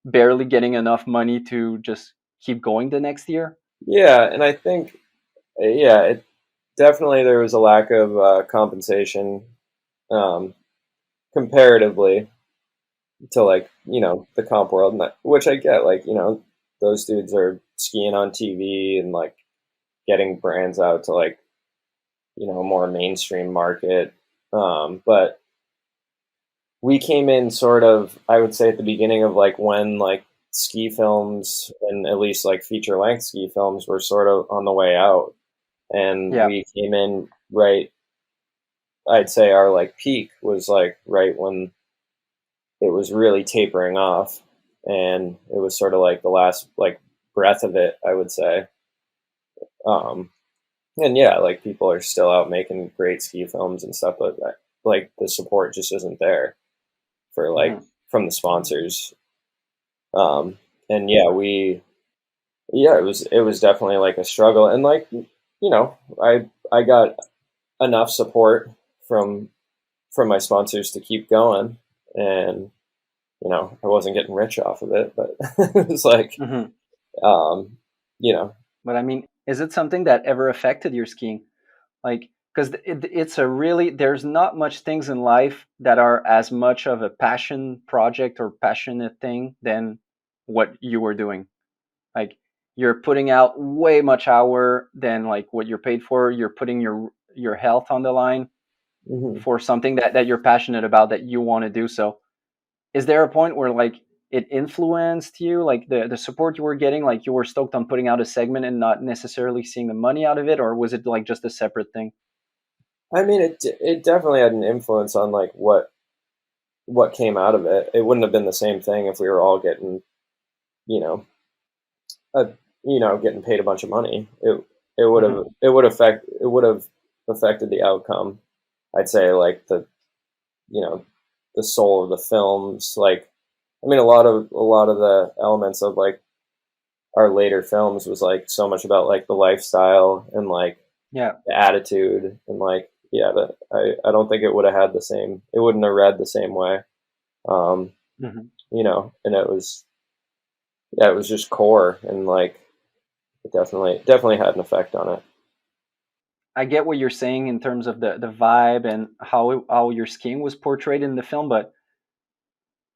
barely getting enough money to just keep going the next year. Yeah, and I think yeah, definitely there was a lack of compensation, um, comparatively to like the comp world, which I get. Like those dudes are skiing on TV and like getting brands out to like more mainstream market. But we came in sort of, I would say, at the beginning of like when like ski films and at least like feature length ski films were sort of on the way out, and Yeah. we came in right. I'd say our like peak was like right when it was really tapering off, and it was sort of like the last like breath of it, I would say. Um, and yeah, like people are still out making great ski films and stuff, but like the support just isn't there for like Mhm. from the sponsors. And yeah, yeah, it was definitely like a struggle, and like I got enough support from from my sponsors to keep going, and I wasn't getting rich off of it, but it was like, Mhm. um, you know, But I mean, is it something that ever affected your skiing? Like, because it's a really, there's not much things in life that are as much of a passion project or passionate thing than what you were doing. Like, you're putting out way much hour than like what you're paid for. You're putting your health on the line mhm. for something that you're passionate about, that you want to do. So is there a point where like it influenced you, like the support you were getting, like you were stoked on putting out a segment and not necessarily seeing the money out of it, or was it like just a separate thing? I mean, it definitely had an influence on like what came out of it. It wouldn't have been the same thing if we were all getting, you know, a, getting paid a bunch of money. It would Hmm. have it would have affected the outcome. I'd say like you know the soul of the films. Like, I mean, a lot of the elements of like our later films was like so much about like the lifestyle and like Yeah. the attitude, and like yeah, that I don't think it would have had the same. It wouldn't have read the same way. Um, Hmm. and it was, yeah, it was just core, and like it definitely had an effect on it. I get what you're saying in terms of the vibe and how your skiing was portrayed in the film, but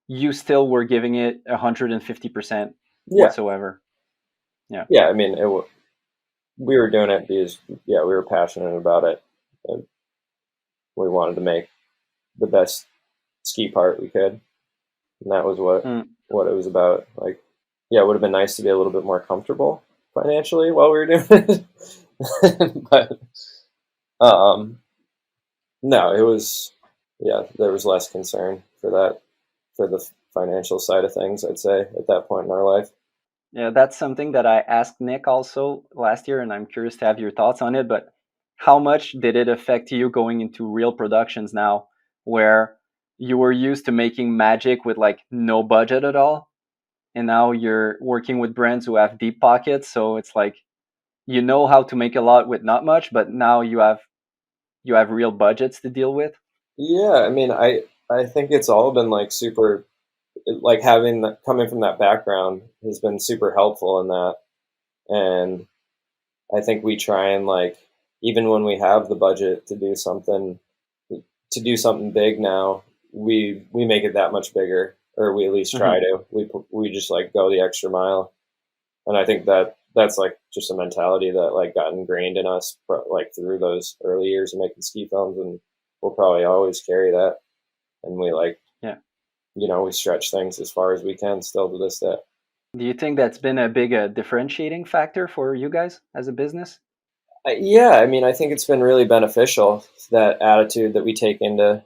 you still were giving it 150% Yeah, whatsoever. Yeah. yeah. I mean, we were doing it because yeah, we were passionate about it, and we wanted to make the best ski part we could, and that was Mm. what it was about. Like, yeah, it would have been nice to be a little bit more comfortable financially while we were doing it, but um, no, it was, yeah, there was less concern for that, for the financial side of things, I'd say, at that point in our life. Yeah, that's something that I asked Nick also last year, and I'm curious to have your thoughts on it. But how much did it affect you going into real productions now, where you were used to making magic with like no budget at all, and now you're working with brands who have deep pockets? So it's like you know how to make a lot with not much, but now you have real budgets to deal with. Yeah, I mean, I think it's all been like super, like having that, coming from that background has been super helpful in that. And I think we try and like, even when we have the budget to do something big now, we make it that much bigger, or we at least try Hmm. to. We just like go the extra mile, and I think that's like just a mentality that like got ingrained in us like through those early years of making ski films, and we'll probably always carry that. And we like, Yeah. we stretch things as far as we can still to this day. Do you think that's been a big differentiating factor for you guys as a business? Yeah, I mean, I think it's been really beneficial, that attitude that we take into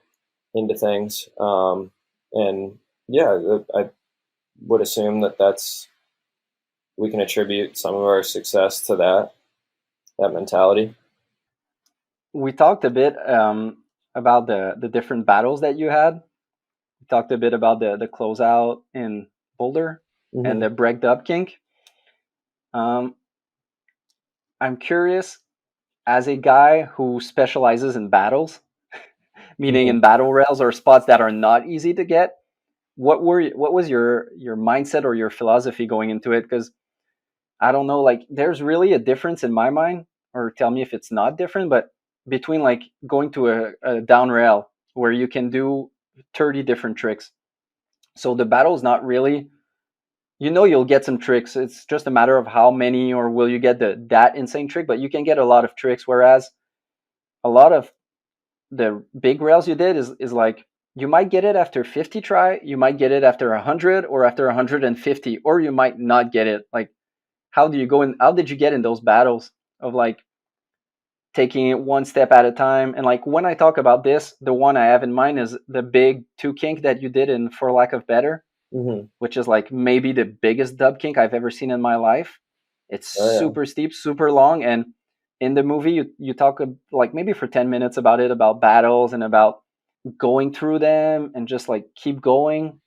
things, and yeah, I would assume that that's we can attribute some of our success to that mentality. We talked a bit about the different battles that you had. We talked a bit about the closeout in Boulder and Hmm. the break up kink. Um, I'm curious, as a guy who specializes in battles, meaning Hmm. in battle rails or spots that are not easy to get. What was your mindset or your philosophy going into it? Because I don't know, like there's really a difference in my mind, or tell me if it's not different, but between like going to a down rail where you can do 30 different tricks. So the battle is not really, you'll get some tricks. It's just a matter of how many, or will you get that insane trick, but you can get a lot of tricks. Whereas a lot of the big rails you did is like you might get it after 50 try, you might get it after 100 or after 150, or you might not get it. Like, how do you go in? How did you get in those battles of like taking it one step at a time? And like when I talk about this, the one I have in mind is the big two kink that you did in For Lack of Better, which is like maybe the biggest dub kink I've ever seen in my life. It's Oh super steep, super long, and in the movie you talk like maybe for 10 minutes about it, about battles and about going through them and just like keep going.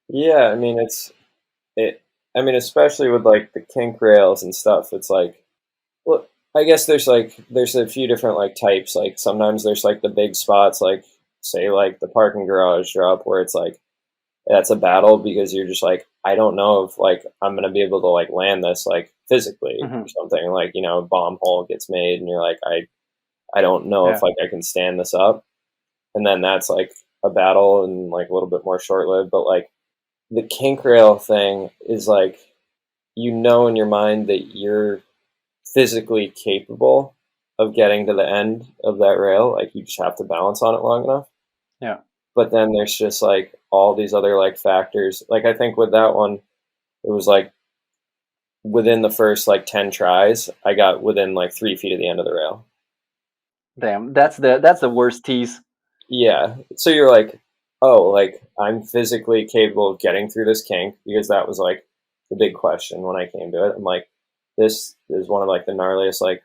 yeah. I mean, it. I mean, especially with like the kink rails and stuff. It's like, well, I guess there's a few different like types. Like sometimes there's like the big spots, like say like the parking garage drop, where it's like that's a battle because you're just like, I don't know if like I'm gonna be able to like land this like physically or Hmm. something. Like, you know, a bomb hole gets made and you're like, I don't know if Yeah. like I can stand this up. And then that's like a battle and like a little bit more short lived. But like the kink rail thing is like, you know, in your mind that you're physically capable of getting to the end of that rail. Like you just have to balance on it long enough. Yeah. But then there's just like all these other like factors. Like I think with that one, it was like within the first like 10 tries, I got within like 3 feet of the end of the rail. Damn, that's the worst tease. Yeah. So you're like, oh, like I'm physically capable of getting through this kink, because that was like the big question when I came to it. I'm like, this is one of like the gnarliest like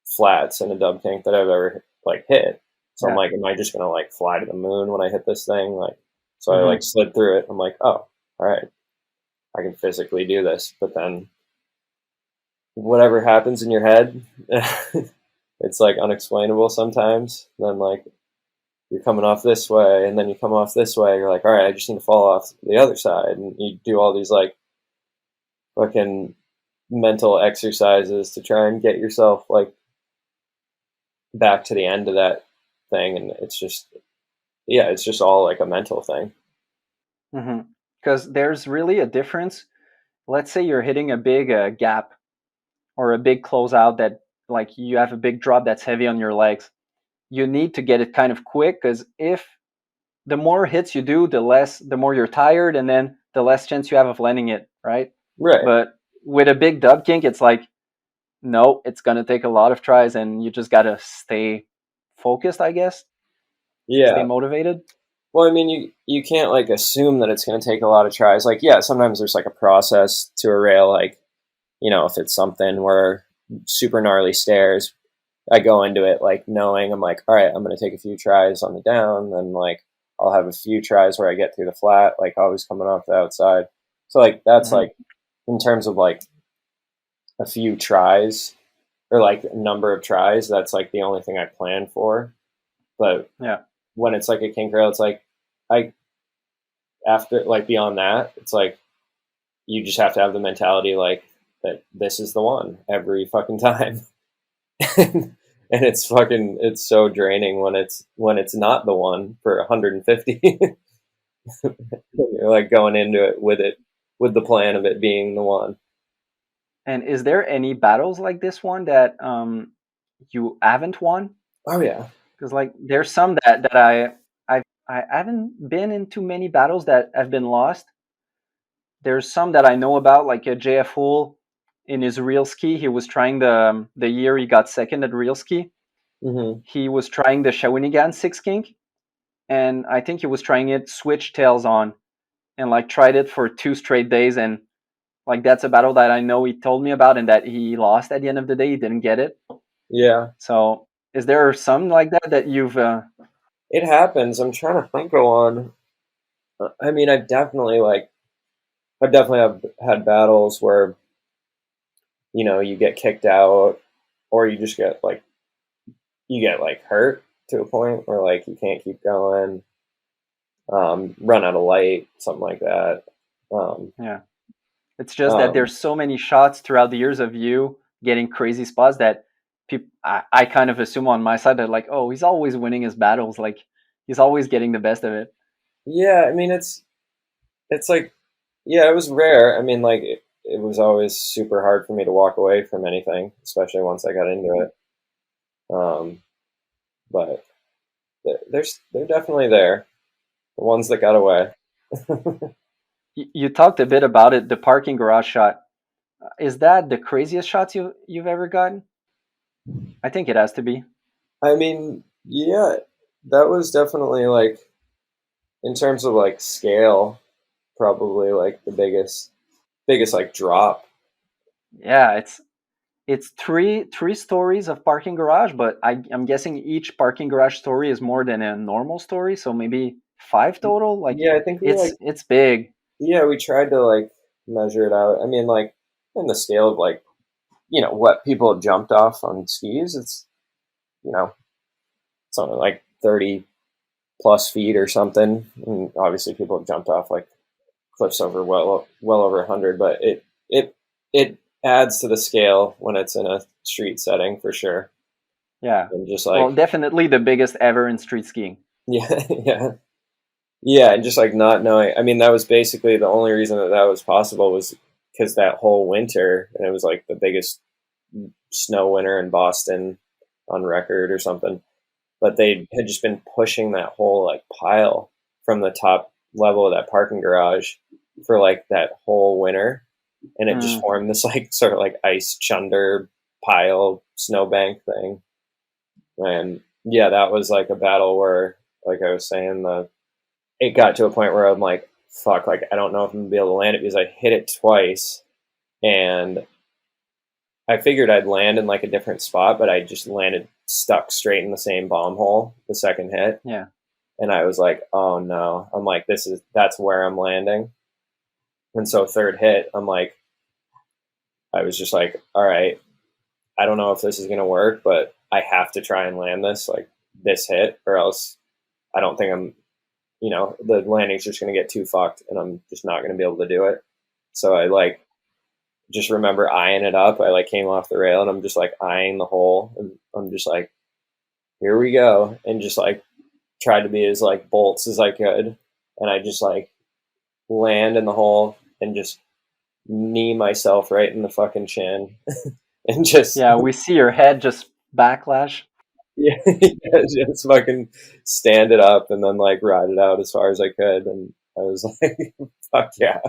flats in a dub kink that I've ever like hit. So I'm Yeah. like, am I just gonna like fly to the moon when I hit this thing? Like, so I like Hmm. slid through it. I'm like, oh, all right, I can physically do this. But then whatever happens in your head, it's like unexplainable sometimes. Then like you're coming off this way, and then you come off this way. You're like, all right, I just need to fall off the other side, and you do all these like fucking mental exercises to try and get yourself like back to the end of that thing, and it's just, yeah, it's just all like a mental thing. Hmm. Because there's really a difference. Let's say you're hitting a big gap or a big closeout that like you have a big drop that's heavy on your legs. You need to get it kind of quick because if the more hits you do, the more you're tired, and then the less chance you have of landing it, right? Right. But with a big dub kink, it's like no, it's gonna take a lot of tries, and you just gotta stay focused, I guess. Stay Yeah. motivated. Well, I mean, you can't like assume that it's going to take a lot of tries. Like, yeah, sometimes there's like a process to a rail. Like, you know, if it's something where super gnarly stairs, I go into it like knowing I'm like, all right, I'm going to take a few tries on the down, then like I'll have a few tries where I get through the flat, like always coming off the outside. So like that's Hmm. like in terms of like a few tries or like a number of tries, that's like the only thing I plan for. But Yeah. when it's like a kink rail, it's like I after like beyond that, it's like you just have to have the mentality like that this is the one every fucking time. And it's so draining when it's not the one for 150. You're like going into it with the plan of it being the one. And is there any battles like this one that you haven't won? Oh yeah. Because like there's some that I haven't been in too many battles that have been lost. There's some that I know about, like a JF Fool in his real ski. He was trying the year he got second at real ski. Hmm. He was trying the Shawinigan six kink, and I think he was trying it switch tails on, and like tried it for 2 straight days, and like that's a battle that I know he told me about and that he lost at the end of the day. He didn't get it. Yeah, So is there some like that that you've it happens. I'm trying to think of one. I mean, I've definitely have had battles where, you know, you get kicked out, or you just get like you get like hurt to a point where like you can't keep going, run out of light, something like that. Um, yeah. It's just that um, there's so many shots throughout the years of you getting crazy spots that I kind of assume on my side that like, oh, he's always winning his battles, like he's always getting the best of it. yeah, I mean it's like, yeah, it was rare. I mean, like it was always super hard for me to walk away from anything, especially once I got into it. Um, but they're definitely there. The ones that got away. You talked a bit about it, the parking garage shot. Is that the craziest shots you've ever gotten? I think it has to be. I mean, yeah, that was definitely like in terms of like scale, probably like the biggest like drop. Yeah, it's three stories of parking garage, but I'm guessing each parking garage story is more than a normal story, so maybe five total. Like Yeah, I think we like it's big. yeah, we tried to like measure it out. I mean, like in the scale of like, what people have jumped off on skis, it's you know, it's only like 30 plus feet or something. And obviously people have jumped off like cliffs over well over 100, but it adds to the scale when it's in a street setting for sure. Yeah. And just Well, like definitely the biggest ever in street skiing. yeah, yeah. Yeah, and just like not knowing. I mean, that was basically the only reason that was possible was because that whole winter, and it was like the biggest snow winter in Boston on record or something. But they had just been pushing that whole like pile from the top level of that parking garage for like that whole winter, and it just Mm. formed this like sort of like ice chunder pile snowbank thing. And yeah, that was like a battle where, like I was saying, it got to a point where I'm like, fuck, like I don't know if I'm gonna be able to land it because I hit it twice, and I figured I'd land in like a different spot, but I just landed stuck straight in the same bomb hole the second hit, Yeah. and I was like, oh no, I'm like, that's where I'm landing, and so third hit, I was just like, all right, I don't know if this is gonna work, but I have to try and land this hit, or else I don't think the landing's just going to get too fucked and I'm just not going to be able to do it. So I like just remember eyeing it up. I like came off the rail and I'm just like eyeing the hole and I'm just like, here we go. And just like tried to be as like bolts as I could. And I just like land in the hole and just knee myself right in the fucking chin and just Yeah, we see your head just backlash. yeah, just fucking stand it up and then like ride it out as far as I could. And I was like, fuck yeah,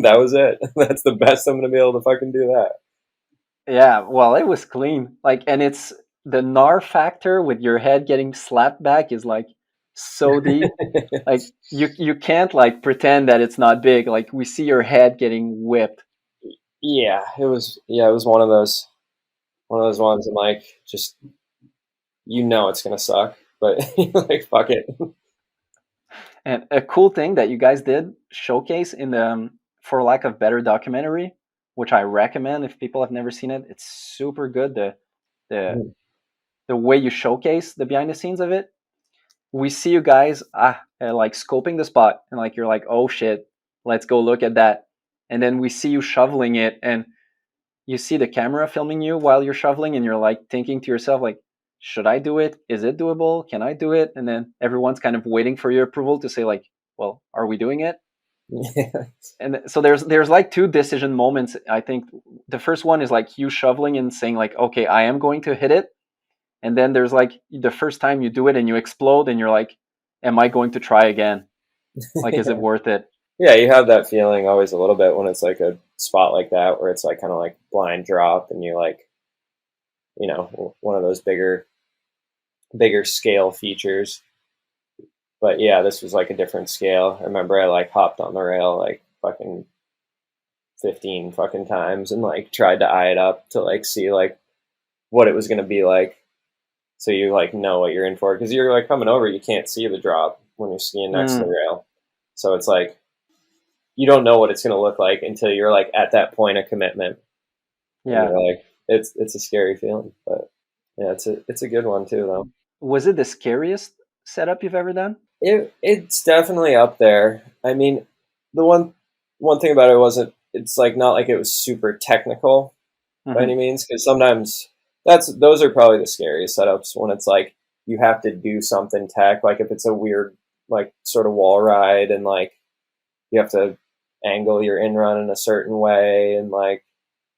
that was it. That's the best I'm gonna be able to fucking do that. Yeah, well, it was clean. Like, and it's the gnar factor with your head getting slapped back is like so deep. Like you can't like pretend that it's not big. Like we see your head getting whipped. It was one of those ones. I'm like, just it's gonna suck, but like fuck it. And a cool thing that you guys did showcase in the For Lack of Better documentary, which I recommend if people have never seen it. It's super good. The the way you showcase the behind the scenes of it. We see you guys like scoping the spot and like you're like, oh shit, let's go look at that. And then we see you shoveling it and you see the camera filming you while you're shoveling and you're like thinking to yourself like, should I do it? Is it doable? Can I do it? And then everyone's kind of waiting for your approval to say like, well, are we doing it? Yeah. And so there's like two decision moments. I think the first one is like you shoveling and saying like, okay, I am going to hit it. And then there's like the first time you do it and you explode and you're like, am I going to try again? Like, is it worth it? Yeah, you have that feeling always a little bit when it's like a spot like that where it's like kind of like blind drop and you like, one of those bigger scale features. But yeah, this was like a different scale. I remember I like hopped on the rail like fucking 15 fucking times and like tried to eye it up to like see like what it was going to be like. So you like know what you're in for because you're like coming over, you can't see the drop when you're skiing next to the rail. So it's like you don't know what it's going to look like until you're like at that point of commitment. Yeah. And you're like it's a scary feeling, but yeah, it's a good one too though. Was it the scariest setup you've ever done? It's definitely up there. I mean, the one thing about it it's like not like it was super technical by any means because sometimes those are probably the scariest setups when it's like you have to do something tech, like if it's a weird like sort of wall ride and like you have to angle your in run in a certain way and like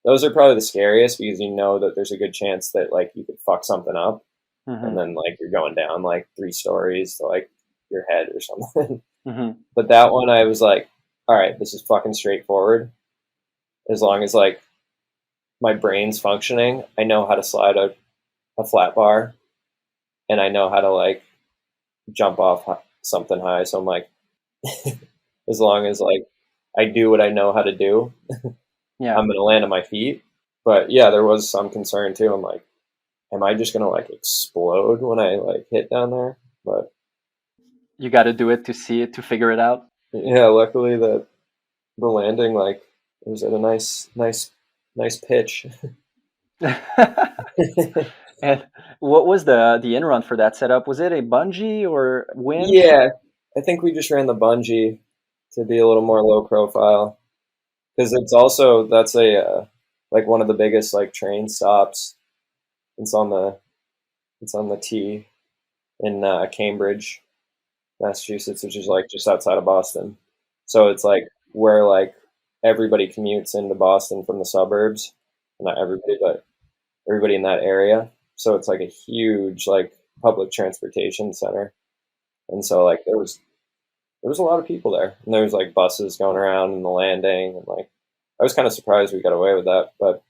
those are probably the scariest because you know that there's a good chance that like you could fuck something up. and Mm-hmm. then like you're going down like 3 stories to like your head or something. Mm-hmm. But that one, I was like, all right, this is fucking straightforward. As long as like my brain's functioning, I know how to slide a flat bar, and I know how to like jump off something high. So I'm like, as long as like I do what I know how to do, Yeah. I'm gonna land on my feet. But yeah, there was some concern too. I'm like, am I just gonna like explode when I like hit down there? But You got to do it to see it, to figure it out. yeah, luckily that the landing like it was at a nice pitch. And what was the in run for that setup? Was it a bungee or winch? Yeah, I think we just ran the bungee to be a little more low profile because it's also that's a like one of the biggest like train stops. It's on the T in Cambridge, Massachusetts, which is like just outside of Boston. So it's like where like everybody commutes into Boston from the suburbs. Not everybody, but everybody in that area. So it's like a huge like public transportation center. And so like there was a lot of people there, and there was like buses going around in the landing, and like I was kind of surprised we got away with that. But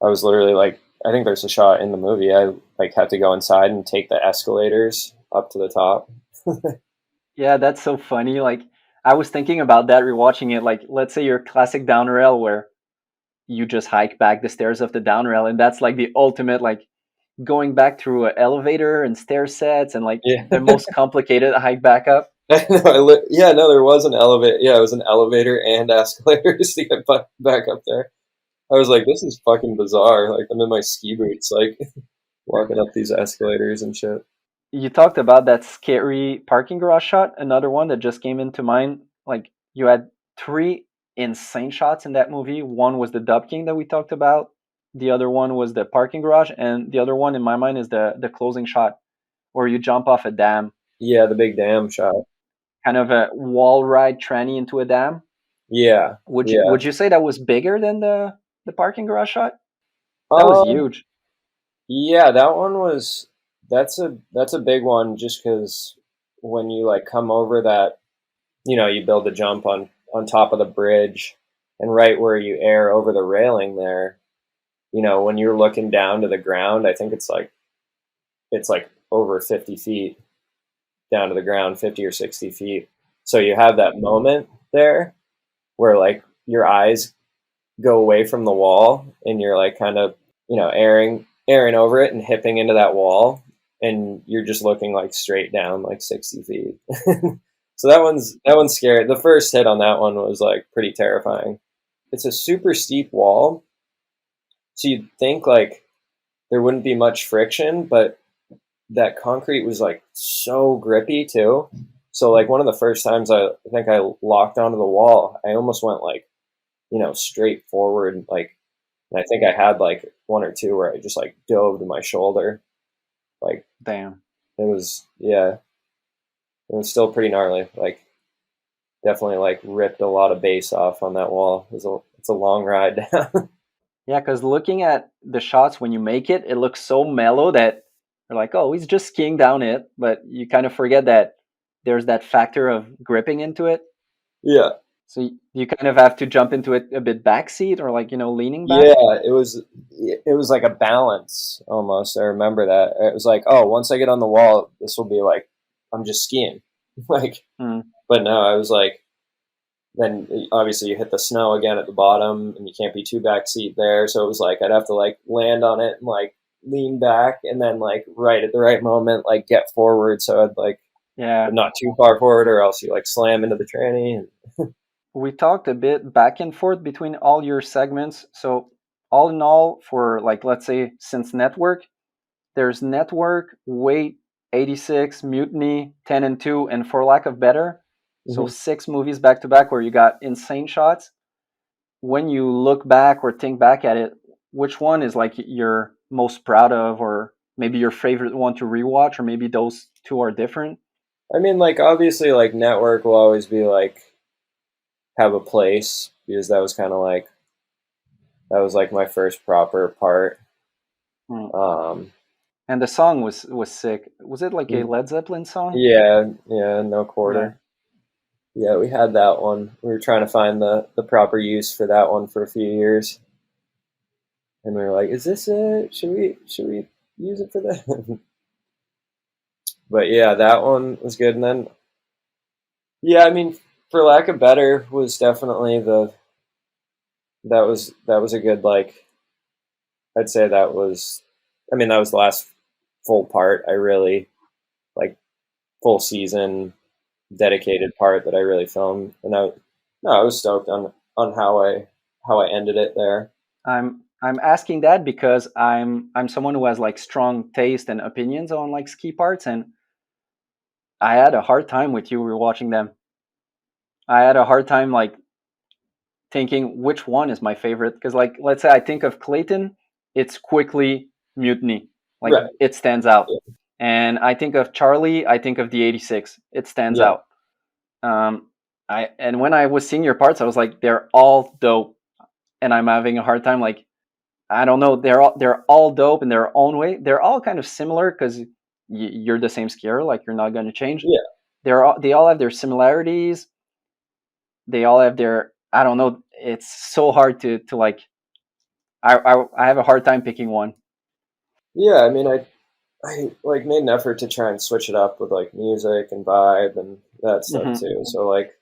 I was literally like, I think there's a shot in the movie. I like had to go inside and take the escalators up to the top. Yeah, that's so funny. Like I was thinking about that rewatching it. Like let's say your classic down rail where you just hike back the stairs of the down rail, and that's like the ultimate like going back through an elevator and stair sets and like Yeah, the most complicated hike back up. I know. Yeah, no, there was an elevator. Yeah, it was an elevator and escalators to get back up there. I was like, this is fucking bizarre. Like I'm in my ski boots, like walking up these escalators and shit. You talked about that scary parking garage shot. Another one that just came into mind. Like you had three insane shots in that movie. One was the Dub King that we talked about. The other one was the parking garage, and the other one in my mind is the closing shot where you jump off a dam, Yeah, the big dam shot. kind of a wall ride tranny into a dam. Yeah, yeah. Would you say that was bigger than the parking garage shot? That was Um, huge. yeah, that one was that's a big one just because when you like come over that, you build a jump on top of the bridge, and right where you air over the railing there, when you're looking down to the ground, I think it's like over 50 feet down to the ground, 50 or 60 feet. So you have that moment there where like your eyes go away from the wall and you're like kind of airing over it and hipping into that wall, and you're just looking like straight down like 60 feet. So that one's scary. The first hit on that one was like pretty terrifying. It's a super steep wall, so you'd think like there wouldn't be much friction, but that concrete was like so grippy too. So like one of the first times I think I locked onto the wall, I almost went like straight forward, like, and I think I had like one or two where I just like dove to my shoulder. Like Damn. it was, yeah, it was still pretty gnarly. Like definitely like ripped a lot of base off on that wall. It's a long ride down. Yeah, because looking at the shots when you make it, it looks so mellow that you're like, oh, he's just skiing down it. But you kind of forget that there's that factor of gripping into it. Yeah, So you kind of have to jump into it a bit backseat or like, leaning back. yeah. It was like a balance almost. I remember that. It was like, oh, once I get on the wall, this will be like I'm just skiing. Like, Mm. but no, I was like, then obviously you hit the snow again at the bottom, and you can't be too backseat there. So it was like I'd have to like land on it and like lean back, and then like right at the right moment like get forward. So I'd like Yeah. but not too far forward, or else you like slam into the tranny. We talked a bit back and forth between all your segments. So all in all, for like, let's say, since Network, there's Network, Wait, 86, Mutiny, 10 and 2, and For Lack of Better. So Mm-hmm. 6 movies back to back where you got insane shots. When you look back or think back at it, which one is like you're most proud of, or maybe your favorite one to rewatch, or maybe those two are different? I mean, like obviously, like Network will always be like have a place because that was like my first proper part. Mm. Um, And the song was sick. Was it like a Mm. Led Zeppelin song? Yeah, no Yeah. quarter. Yeah, we had that one. We were trying to find the proper use for that one for a few years, and we were like, "Is this it? Should we use it for that?" But yeah, that one was good. And then yeah, I mean, for lack of better, was definitely that was a good like I'd say that was I mean that was the last full part I really like full season dedicated part that I really filmed, and I was stoked on how I ended it there. I'm asking that because I'm someone who has like strong taste and opinions on like ski parts, and I had a hard time with you rewatching them. I had a hard time like thinking which one is my favorite because like let's say I think of Clayton, it's quickly Mutiny, like Right. it stands out. Yeah. And I think of Charlie, I think of the 86, it stands Yeah. out. I and when I was seeing your parts, I was like, they're all dope, and I'm having a hard time like I don't know, they're all dope in their own way. They're all kind of similar because you're the same skier, like you're not going to change. Yeah. They all have their similarities. They all have their I don't know. It's so hard to like. I have a hard time picking one. Yeah. I mean, I like made an effort to try and switch it up with like music and vibe and that stuff Hmm. too. So like,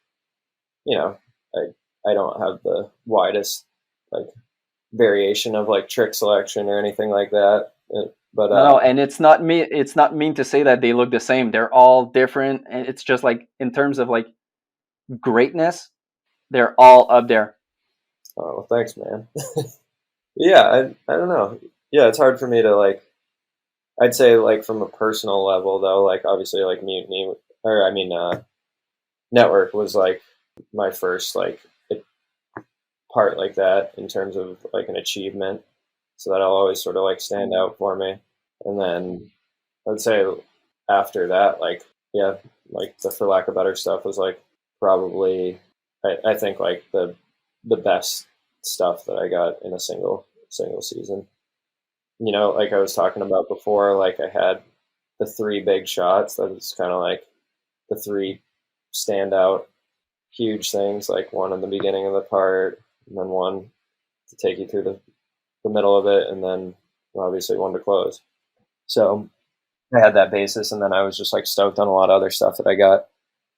you know, I don't have the widest like variation of like trick selection or anything like that. But No, no, and it's not me. It's not mean to say that they look the same. They're all different, and it's just like in terms of like greatness, they're all up there. oh, thanks, man. Yeah, I don't know. Yeah, it's hard for me to like. I'd say like from a personal level though, like obviously like Mutiny or I mean Network was like my first like part like that in terms of like an achievement. So that'll always sort of like stand out for me. And then I'd say after that, like yeah, like the for lack of better stuff was like probably I think like the best stuff that I got in a single season. You know, like I was talking about before, like I had the three big shots. That was kind of like the three standout huge things, like one in the beginning of the part, and then one to take you through the middle of it, and then obviously one to close. So I had that basis, and then I was just like stoked on a lot of other stuff that I got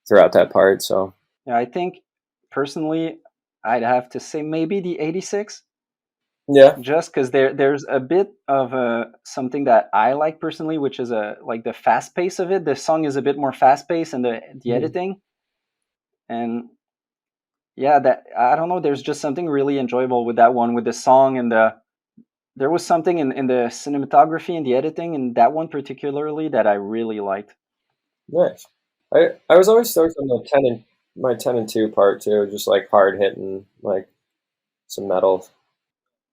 throughout that part. So Yeah, I think personally, I'd have to say maybe the 86, yeah, just because there's a bit of something that I like personally, which is a like the fast pace of it. The song is a bit more fast paced, and the Mhm. editing, and yeah, that I don't know. There's just something really enjoyable with that one, with the song and the. There was something in the cinematography and the editing in that one particularly that I really liked. Nice. I was always stoked on the my 10 and 2 part too, just like hard hitting like some metal.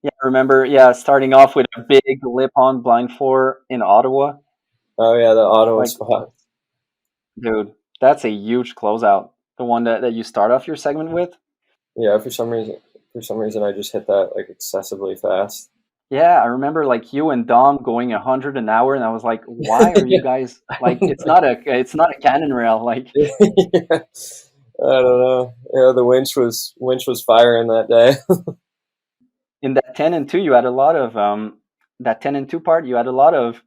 Yeah, I remember. Yeah, starting off with a big lip on blind four in Ottawa. Oh yeah, the Ottawa Like, spot. dude, that's a huge closeout. The one that you start off your segment with. Yeah, for some reason I just hit that like excessively fast. Yeah, I remember like you and Dom going 100 an hour, and I was like, "Why are you Yeah. guys like? It's not a cannon rail. Like Yeah. I don't know. Yeah, the winch was firing that day. in that 10 and 2, you had a lot of that 10 and 2 part. You had a lot of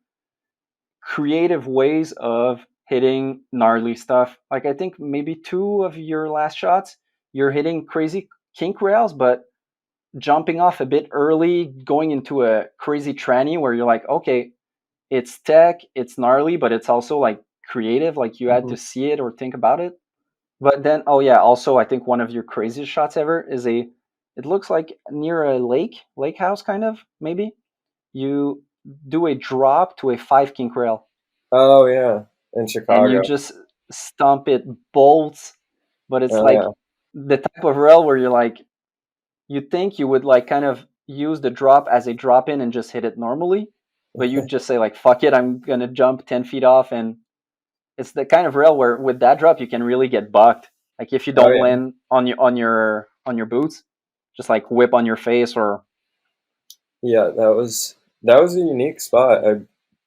creative ways of hitting gnarly stuff. Like I think maybe two of your last shots, you're hitting crazy kink rails, but jumping off a bit early, going into a crazy tranny where you're like, okay, it's tech, it's gnarly, but it's also like creative. Like you had Mhm. to see it or think about it. But then, oh yeah, also I think one of your craziest shots ever is it looks like near a lake house kind of maybe. You do a drop to a five kink rail Oh yeah, in and you Chicago. just stomp it bolts, but it's Oh like yeah. the type of rail where you're like, you think you would like kind of use the drop as a drop in and just hit it normally, but you just say like, fuck it, I'm gonna jump 10 feet off. And it's the kind of rail where with that drop you can really get bucked. Like if you Oh don't yeah. land on your boots, just like whip on your face or Yeah, that was a unique spot.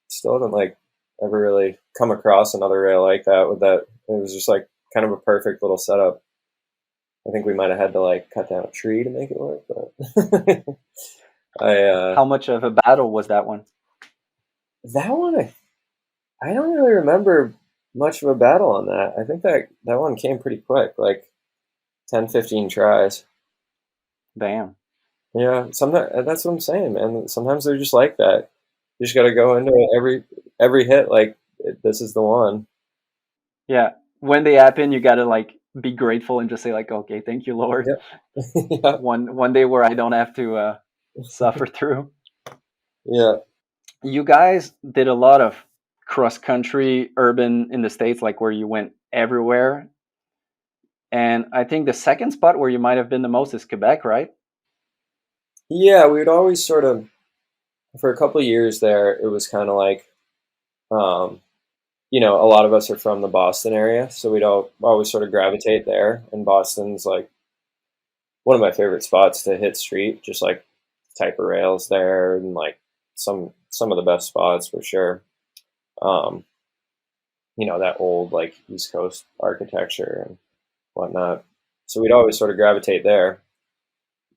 still haven't like ever really come across another rail like that. With that, it was just like kind of a perfect little setup. I think we might have had to like cut down a tree to make it work, but How much of a battle was that one? that one I don't really remember much of a battle on that. I think that one came pretty quick, like 10, 15 tries. Damn. Yeah, sometimes that's what I'm saying, man. Sometimes they're just like that. You just got to go into every hit like this is the one. Yeah. When they happen, you gotta like be grateful and just say like, okay, thank you, Lord. Yep. Yeah. One day where I don't have to suffer through. Yeah. You guys did a lot of cross country, urban in the States, like where you went everywhere. And I think the second spot where you might have been the most is Quebec, right? Yeah, we would always sort of for a couple of years there. It was kind of like, um, a lot of us are from the Boston area, so we'd always sort of gravitate there. And Boston's like one of my favorite spots to hit street, just like type of rails there, and like some of the best spots for sure. Um, that old like East Coast architecture and whatnot. So we'd always sort of gravitate there.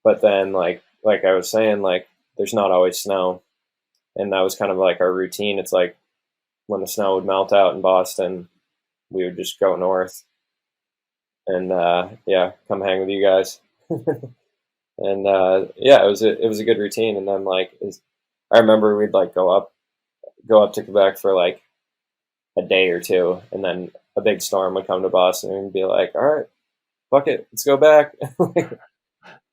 But then like I was saying, like there's not always snow, and that was kind of like our routine. It's like when the snow would melt out in Boston, we would just go north and come hang with you guys. And it was a good routine. And then I remember we'd like go up to Quebec for like a day or two, and then a big storm would come to Boston and be like, all right, fuck it, let's go back.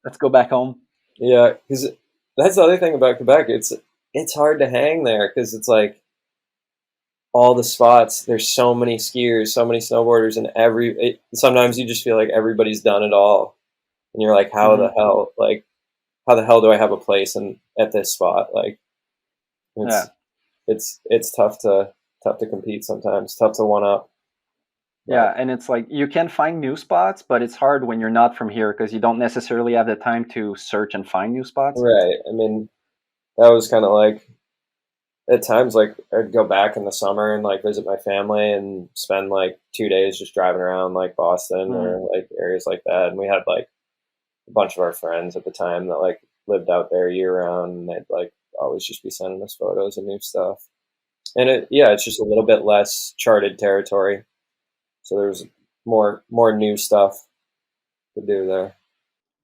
Let's go back home. Yeah, because that's the other thing about Quebec. It's hard to hang there because it's like all the spots. There's so many skiers, so many snowboarders, and sometimes you just feel like everybody's done it all, and you're like, how the hell do I have a place at this spot? Like, it's tough to compete sometimes. Tough to one up. Yeah, and it's like you can find new spots, but it's hard when you're not from here because you don't necessarily have the time to search and find new spots. Right. I mean, that was kind of like at times like I'd go back in the summer and like visit my family and spend like 2 days just driving around like Boston or like areas like that. And we had like a bunch of our friends at the time that like lived out there year round, and they'd like always just be sending us photos of new stuff. And it's just a little bit less charted territory. So there's more new stuff to do there.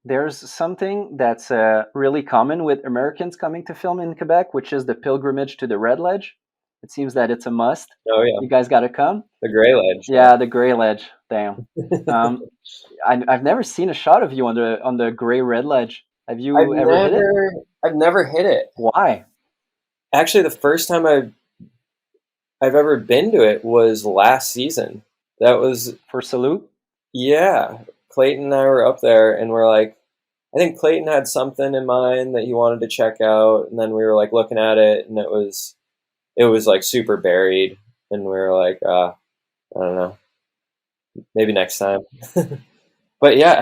There's something that's really common with Americans coming to film in Quebec, which is the pilgrimage to the Red Ledge. It seems that it's a must. Oh yeah, you guys got to come. The Gray Ledge. Yeah, the Gray Ledge. Damn. I've never seen a shot of you on the Gray Red Ledge. Have you ever hit it? I've never hit it. Why? Actually, the first time I've ever been to it was last season. That was for Salute. Yeah, Clayton and I were up there, and we're like, I think Clayton had something in mind that he wanted to check out, and then we were like looking at it, and it was like super buried, and we were like, I don't know, maybe next time. But yeah,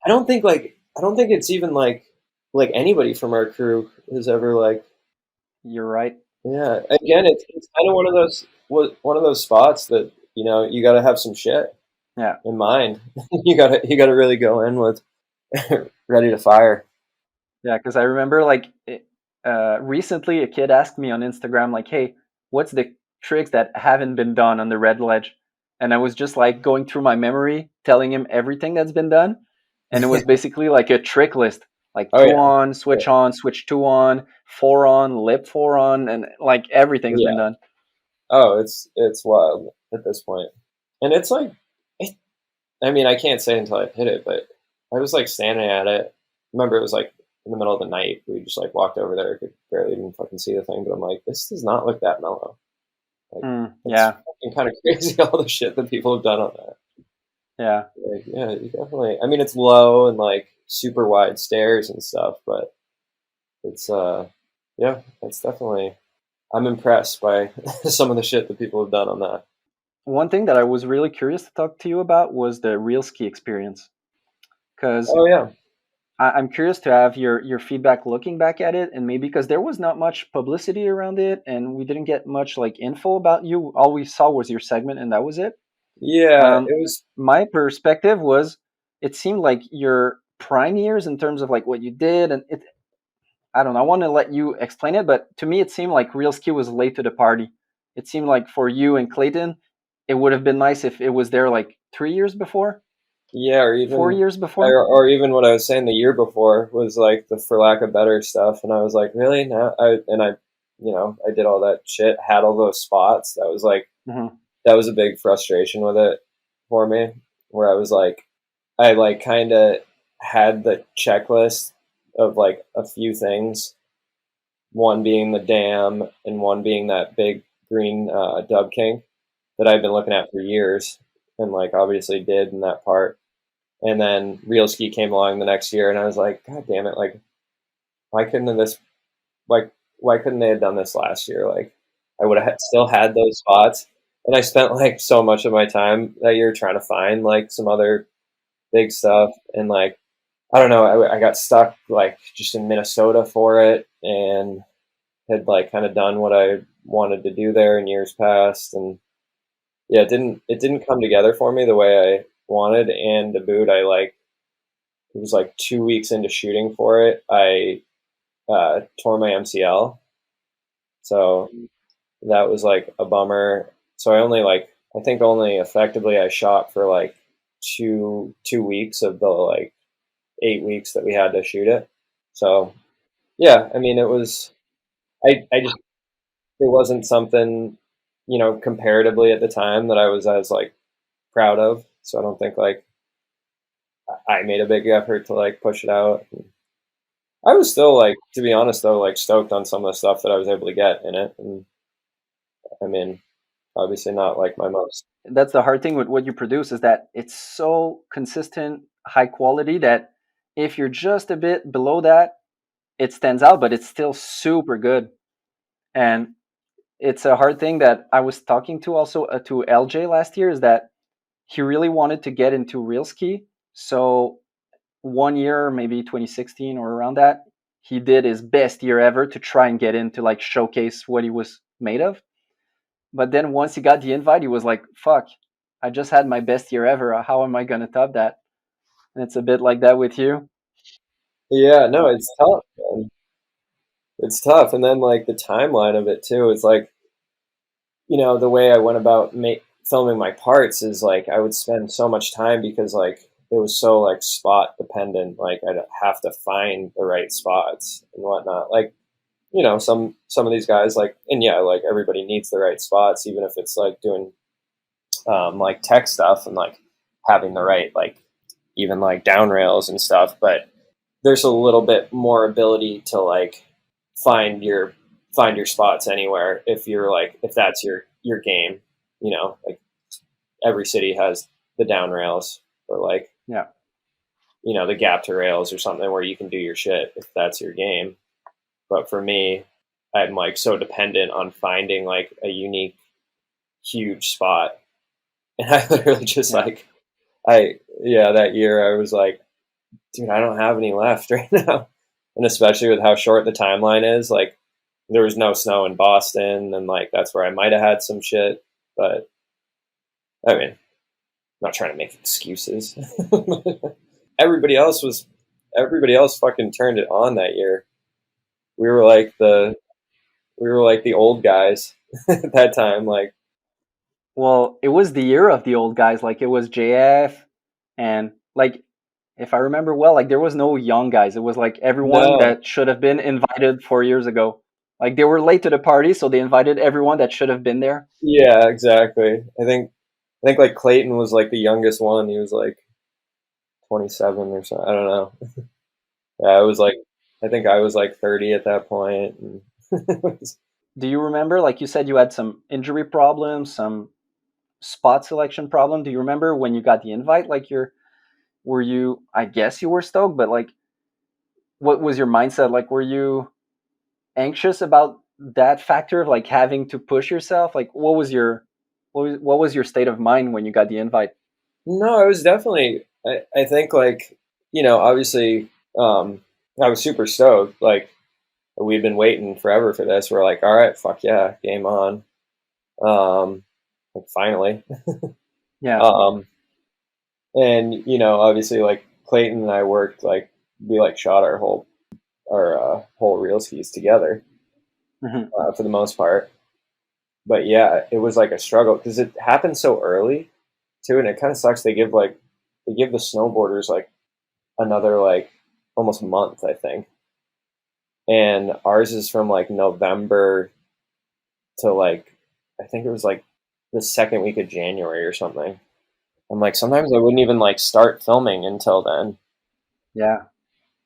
I don't think it's even like anybody from our crew has ever like. You're right. Yeah, again, it's kind of one of those spots that you got to have some shit in mind. you got to really go in with ready to fire. Yeah, because I remember like recently a kid asked me on Instagram like, hey, what's the tricks that haven't been done on the Red Ledge? And I was just like going through my memory, telling him everything that's been done. And it was basically like a trick list, like on, switch 2 on, 4 on, lip 4 on, and like everything's been done. Oh, it's wild at this point. And it's like, I mean, I can't say until I hit it, but I was like standing at it. Remember, it was like in the middle of the night. We just like walked over there, could barely even fucking see the thing. But I'm like, this does not look that mellow. Like, it's kind of crazy all the shit that people have done on that. Yeah. Like, yeah, you definitely. I mean, it's low and like super wide stairs and stuff, but it's it's definitely. I'm impressed by some of the shit that people have done on that. One thing that I was really curious to talk to you about was the real ski experience. Because I'm curious to have your feedback looking back at it, and maybe because there was not much publicity around it, and we didn't get much like info about you. All we saw was your segment, and that was it. Yeah, Um, it was. my perspective was, it seemed like your prime years in terms of like what you did, and it. I don't know. I want to let you explain it, but to me, it seemed like Real Ski was late to the party. It seemed like for you and Clayton, it would have been nice if it was there like 3 years before, Yeah, or 4 years before. or even what I was saying the year before was like the for lack of better stuff, and I was like, really? No, I did all that shit, had all those spots. That was like Hmm. that was a big frustration with it for me, where I was like, I like kind of had the checklist of like a few things, one being the dam and one being that big green dub king that I've been looking at for years, and like obviously did in that part. And then Real Ski came along the next year, and I was like, God damn it! Like, why couldn't have this? Like, why couldn't they have done this last year? Like, I would have still had those spots. And I spent like so much of my time that year trying to find like some other big stuff. And like, I don't know, I got stuck like just in Minnesota for it, and had like kind of done what I wanted to do there in years past. And yeah, it didn't come together for me the way I wanted. And to boot, I like it was like 2 weeks into shooting for it, I tore my MCL. So that was like a bummer. So I think only effectively I shot for like two weeks of the like 8 weeks that we had to shoot it. So yeah, I mean it was I just it wasn't something, comparatively at the time that I was as like proud of. So I don't think like I made a big effort to like push it out. I was still like, to be honest though, like stoked on some of the stuff that I was able to get in it. And I mean, obviously not like my most. That's the hard thing with what you produce, is that it's so consistent, high quality, that if you're just a bit below that, it stands out, but it's still super good. And it's a hard thing that I was talking to also to LJ last year, is that he really wanted to get into real ski. So one year, maybe 2016 or around that, he did his best year ever to try and get into like showcase what he was made of. But then once he got the invite, he was like, "Fuck, I just had my best year ever. How am I gonna top that?" And it's a bit like that with you. Yeah, no, it's tough, man. It's tough. And then like the timeline of it too is like, the way I went about filming my parts is like I would spend so much time because like it was so like spot dependent. Like I'd have to find the right spots and whatnot. Like, some of these guys like, and yeah, like everybody needs the right spots, even if it's like doing like tech stuff and like having the right like even like down rails and stuff. But there's a little bit more ability to like find your find your spots anywhere if you're like if that's your game. Like every city has the down rails or like Yeah. the gap to rails or something where you can do your shit if that's your game. But for me, I'm like so dependent on finding like a unique huge spot. And I literally just Yeah. like that year I was like, dude, I don't have any left right now. And especially with how short the timeline is, like there was no snow in Boston, and like that's where I might have had some shit. But I mean, I'm not trying to make excuses. everybody else was everybody else fucking turned it on that year. We were like the old guys at that time. Like, Well, it was the year of the old guys. Like it was JF, and like if I remember well, like there was no young guys. It was like everyone no, that should have been invited 4 years ago. Like they were late to the party, so they invited everyone that should have been there. yeah, exactly. I think like Clayton was like the youngest one. He was like 27 or something. I don't know. Yeah, I was like, I think I was like 30 at that point. And Do you remember, like you said, you had some injury problems, some spot selection problem? Do you remember when you got the invite? Like were you? I guess you were stoked, but like, what was your mindset? Like, were you anxious about that factor of like having to push yourself? Like, what was your state of mind when you got the invite? no, I was definitely, I think like, obviously I was super stoked. Like, we'd been waiting forever for this. We're like, all right, fuck yeah, game on. Like, finally. Yeah. Um, and obviously, like Clayton and I worked, like we like shot our whole reel skis together Hmm. for the most part. But yeah, it was like a struggle because it happened so early too, and it kind of sucks. They give the snowboarders like another like almost month, I think, and ours is from like November to like I think it was like the second week of January or something. I'm like, sometimes I wouldn't even like start filming until then. Yeah.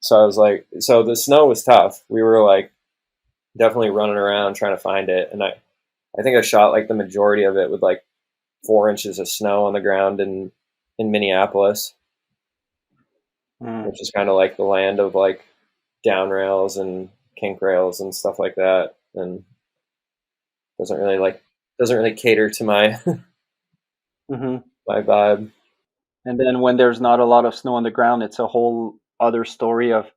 So I was like, so the snow was tough. We were like definitely running around trying to find it, and I think I shot like the majority of it with like 4 inches of snow on the ground in Minneapolis, Mm. which is kind of like the land of like down rails and kink rails and stuff like that, and doesn't really cater to my Hmm. my vibe. And then when there's not a lot of snow on the ground, it's a whole other story of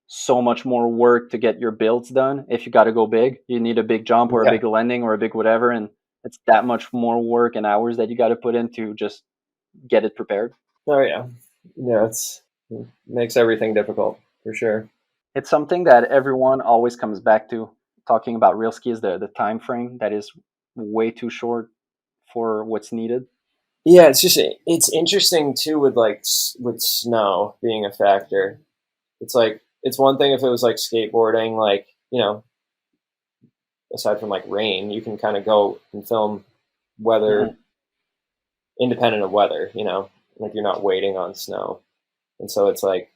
so much more work to get your builds done. If you got to go big, you need a big jump or a Yeah. big landing or a big whatever, and it's that much more work and hours that you got to put in to just get it prepared. Oh yeah. Yeah. It makes everything difficult for sure. It's something that everyone always comes back to talking about real ski is the time frame that is way too short for what's needed. Yeah, it's interesting too with like with snow being a factor. It's like it's one thing if it was like skateboarding, like aside from like rain, you can kind of go and film weather Hmm. independent of weather. Like you're not waiting on snow, and so it's like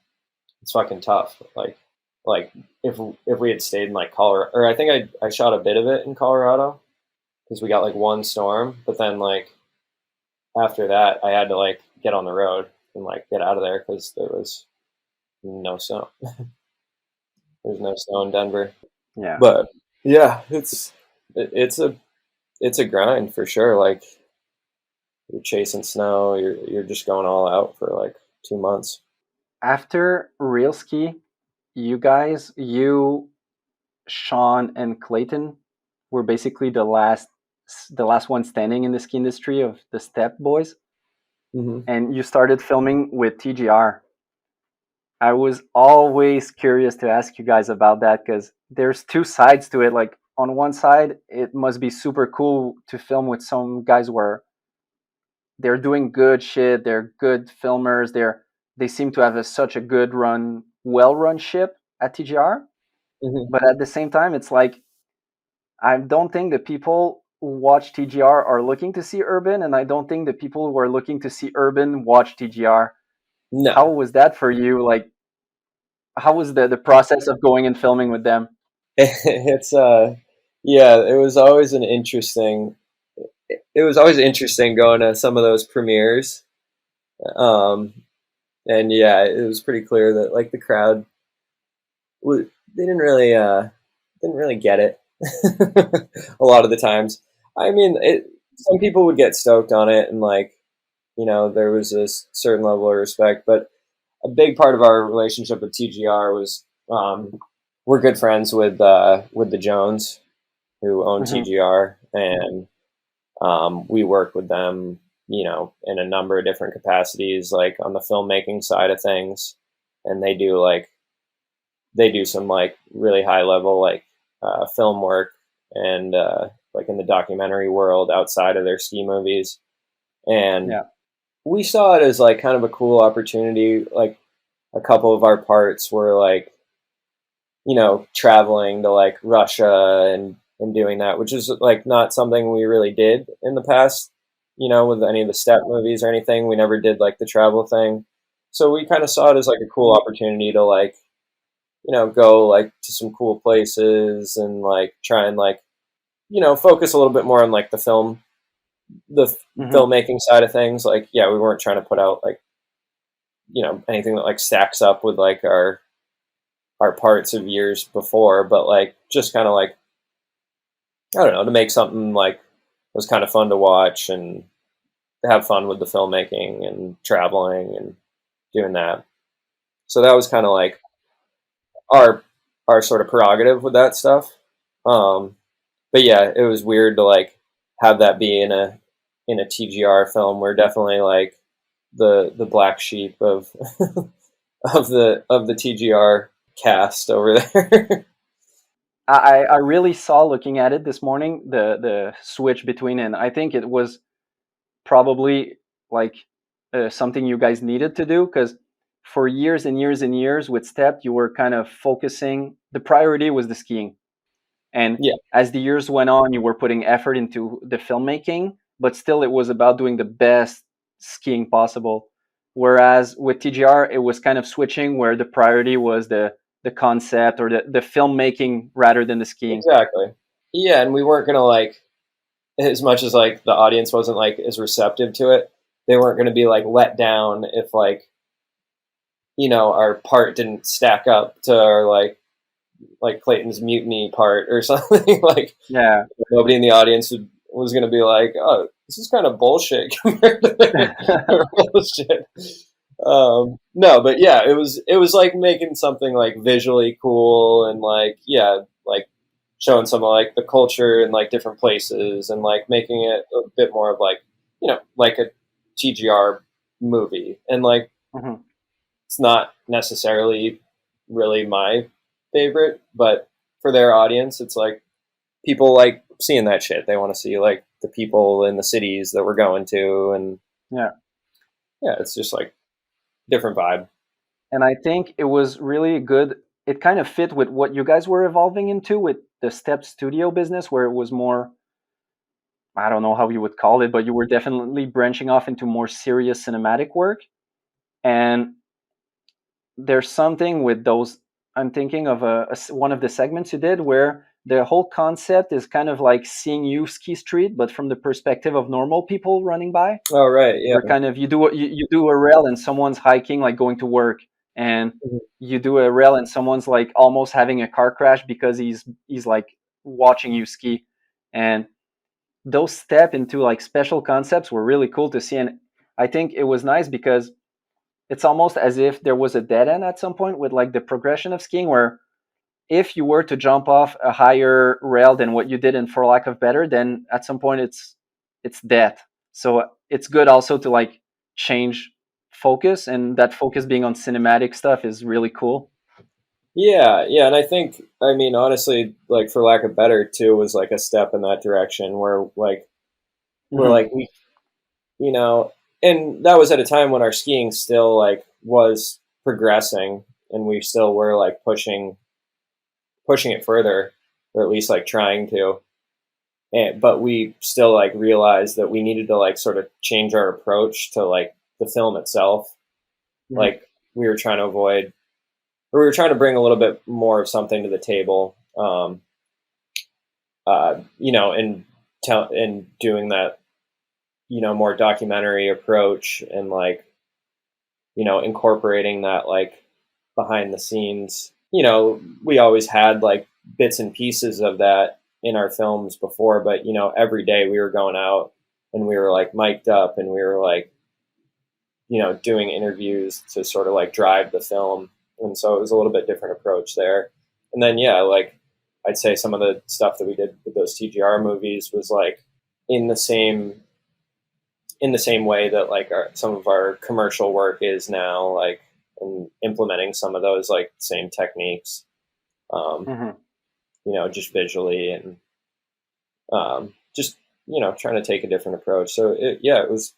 it's fucking tough. Like if we had stayed in like Colorado, or I think I shot a bit of it in Colorado because we got like one storm, but then like after that I had to like get on the road and like get out of there because there was no snow. There's no snow in Denver. Yeah. But yeah, it's a grind for sure. Like you're chasing snow, you're just going all out for like 2 months. After real ski, you, Sean, and Clayton were basically the last one standing in the ski industry of the Stept boys, Hmm. and you started filming with TGR. I was always curious to ask you guys about that because there's two sides to it. Like on one side, it must be super cool to film with some guys where they're doing good shit, they're good filmers, they seem to have such a good run, well run ship at TGR. Hmm. But at the same time, it's like I don't think the people who watch TGR are looking to see urban, and I don't think the people who are looking to see urban watch TGR. How No, was that for you? Like, how was the process of going and filming with them? it's yeah, it was always interesting going to some of those premieres. Um, and yeah, it was pretty clear that like the crowd they didn't really get it a lot of the times. I mean, some people would get stoked on it, and like there was this certain level of respect. But a big part of our relationship with TGR was we're good friends with the Jones who own Hmm. TGR, and we work with them, in a number of different capacities, like on the filmmaking side of things, and they do some like really high level like film work and like in the documentary world outside of their ski movies, and Yeah. we saw it as like kind of a cool opportunity. Like a couple of our parts were like traveling to like Russia and doing that, which is like not something we really did in the past. With any of the step movies or anything, we never did like the travel thing. So we kind of saw it as like a cool opportunity to like go like to some cool places and like try and like focus a little bit more on like the Hmm. filmmaking side of things. Like yeah, we weren't trying to put out like anything that like stacks up with like our parts of years before, but like just kind of like I don't know, to make something like was kind of fun to watch and have fun with the filmmaking and traveling and doing that. So that was kind of like our sort of prerogative with that stuff. But yeah, it was weird to like have that be in a TGR film. We're definitely like the black sheep of of the TGR cast over there. I really saw, looking at it this morning, the switch between, and I think it was probably like something you guys needed to do, because for years and years and years with Stept, you were kind of focusing. The priority was the skiing, and Yeah, as the years went on, you were putting effort into the filmmaking, but still, it was about doing the best skiing possible. Whereas with TGR, it was kind of switching, where the priority was the concept or the filmmaking rather than the skiing. exactly. Yeah, and we weren't gonna like, as much as like the audience wasn't like as receptive to it, they weren't gonna be like let down if like, you know, our part didn't stack up to our like Clayton's mutiny part or something. Like Yeah. nobody in the audience was going to be like, "Oh, this is kind of bullshit compared to their bullshit." No, but yeah, it was like making something like visually cool and like yeah, like showing some of like the culture in like different places and like making it a bit more of like, you know, like a TGR movie. And like Mhm. it's not necessarily really my favorite, but for their audience, it's like people like seeing that shit. They want to see like the people in the cities that we're going to, and Yeah. yeah, it's just like different vibe. And I think it was really good. It kind of fit with what you guys were evolving into with the Step Studio business, where it was more, I don't know how you would call it, but you were definitely branching off into more serious cinematic work. And there's something with those. I'm thinking of one of the segments you did where the whole concept is kind of like seeing you ski street, but from the perspective of normal people running by. Oh right, yeah. Where kind of you do a rail and someone's hiking, like going to work, and Mhm. you do a rail and someone's like almost having a car crash because he's like watching you ski. And those step into like special concepts were really cool to see. And I think it was nice because it's almost as if there was a dead end at some point with like the progression of skiing, where if you were to jump off a higher rail than what you did in For Lack of Better, then at some point it's death. So it's good also to like change focus, and that focus being on cinematic stuff is really cool. Yeah, yeah, and I think I mean honestly, like for lack of better too, was like a step in that direction where like we're Hmm. like we, you know, and that was at a time when our skiing still like was progressing, and we still were like pushing it further, or at least like trying to. But we still like realized that we needed to like sort of change our approach to like the film itself. Hmm. Like we were trying to avoid, or we were trying to bring a little bit more of something to the table. You know, and doing that, you know, more documentary approach and like, you know, incorporating that like behind the scenes. You know, we always had like bits and pieces of that in our films before, but you know, every day we were going out and we were like mic'd up and we were like, you know, doing interviews to sort of like drive the film. And so it was a little bit different approach there. And then yeah, like I'd say some of the stuff that we did with those TGR movies was like in the same way that like some of our commercial work is now, like and implementing some of those like same techniques, um, Hmm. you know, just visually and just you know trying to take a different approach. So yeah, it was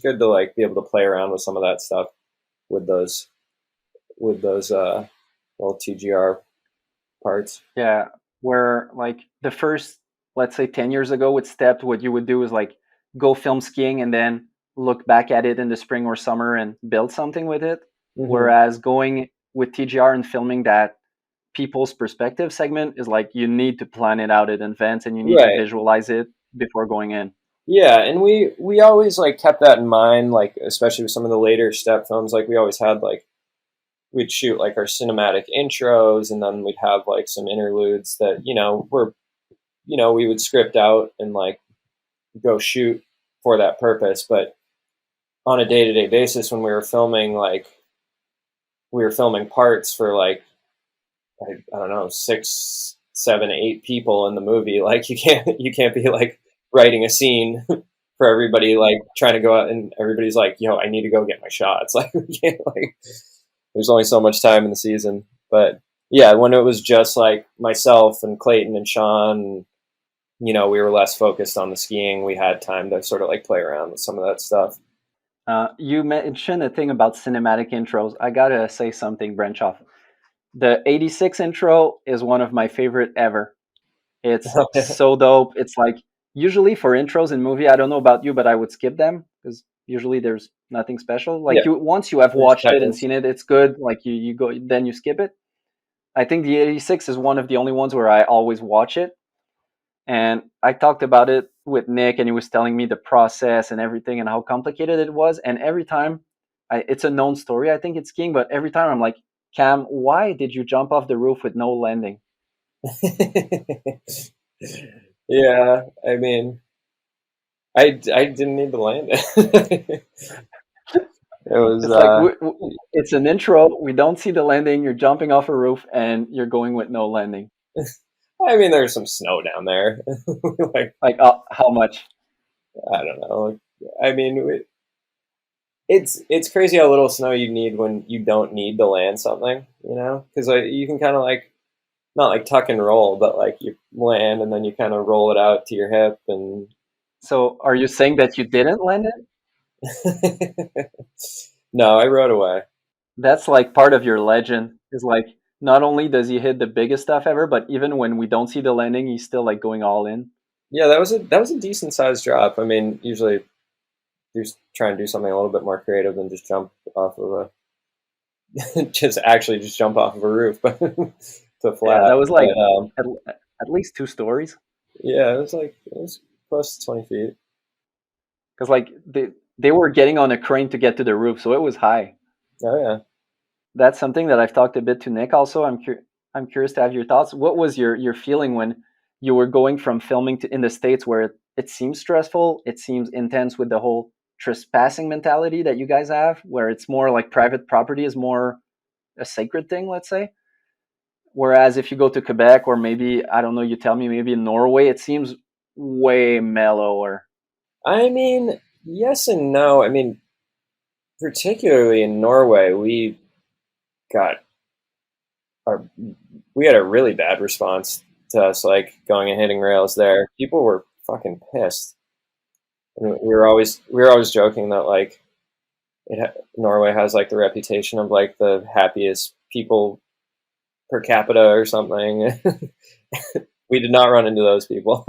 good to like be able to play around with some of that stuff with those little TGR parts. Yeah, where like the first, let's say 10 years ago with Stepped, what you would do is like go film skiing and then look back at it in the spring or summer and build something with it. Hmm. Whereas going with TGR and filming that people's perspective segment is like you need to plan it out in advance and you need to Right. visualize it before going in. Yeah, and we always like kept that in mind, like especially with some of the later step films. Like we always had like we'd shoot like our cinematic intros, and then we'd have like some interludes that you know were you know we would script out and like go shoot for that purpose. But on a day to day basis, when we were filming, like we were filming parts for like I don't know, 6, 7, 8 people in the movie. Like you can't be like writing a scene for everybody, like trying to go out and everybody's like, yo, I need to go get my shots. Like we can't, like there's only so much time in the season. But yeah, when it was just like myself and Clayton and Sean, you know, we were less focused on the skiing. We had time to sort of like play around with some of that stuff. You mentioned a thing about cinematic intros. I gotta say something, Brenchoff. The 86 intro is one of my favorite ever. It's so dope. It's like, usually for intros in movie, I don't know about you, but I would skip them because usually there's nothing special. Like Yeah, you, once you have there's watched it and titles. seen it, it's good. Like you go, then you skip it. I think the 86 is one of the only ones where I always watch it. And I talked about it with Nick, and he was telling me the process and everything and how complicated it was. And every time, it's a known story, I think it's skiing, but every time I'm like, Cam, why did you jump off the roof with no landing? Yeah, I mean, I didn't need to land it. It was It's like it's an intro. We don't see the landing. You're jumping off a roof, and you're going with no landing. I mean, there's some snow down there. Like Like, how much? I don't know. I mean, it's crazy how little snow you need when you don't need to land something. You know, because you can kind of like not like tuck and roll, but like you land and then you kind of roll it out to your hip and. So, are you saying that you didn't land it? No, I rode away. That's like part of your legend. Is like, not only does he hit the biggest stuff ever, but even when we don't see the landing, he's still like going all in. Yeah, that was a decent sized drop. I mean, usually you try and do something a little bit more creative than just jump off of a just jump off of a roof, but to Yeah, flat. that was like But at least 2 stories. yeah, it was close to 20 feet. Because like they were getting on a crane to get to the roof, so it was high. Oh yeah. That's something that I've talked a bit to Nick. Also, I'm curious to have your thoughts. What was your feeling when you were going from filming to in the States, where it seems stressful, it seems intense with the whole trespassing mentality that you guys have, where it's more like private property is more a sacred thing, let's say. Whereas if you go to Quebec or maybe I don't know, you tell me maybe in Norway, it seems way mellower. I mean, yes and no. I mean, particularly in Norway, got our we had a really bad response to us like going and hitting rails there. People were fucking pissed. And we were always joking that like Norway has like the reputation of like the happiest people per capita or something. We did not run into those people.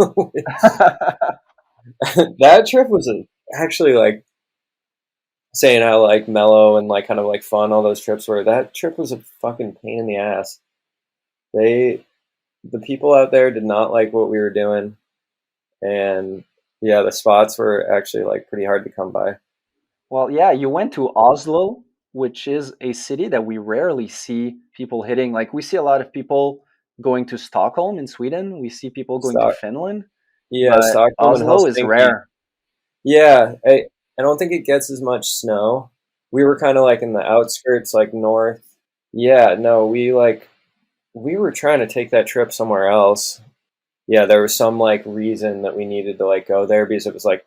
That trip was actually like saying how like mellow and like kind of like fun all those trips were. That trip was a fucking pain in the ass. They the people out there did not like what we were doing, and yeah, the spots were actually like pretty hard to come by. Well, yeah, you went to Oslo, which is a city that we rarely see people hitting. Like we see a lot of people going to Stockholm in Sweden. We see people going to Stock, Finland, yeah, but Stockholm and Oslo is Helsinki. rare. Yeah, I don't think it gets as much snow. We were kind of like in the outskirts, like north. Yeah, no, we were trying to take that trip somewhere else. Yeah, there was some like reason that we needed to like go there because it was like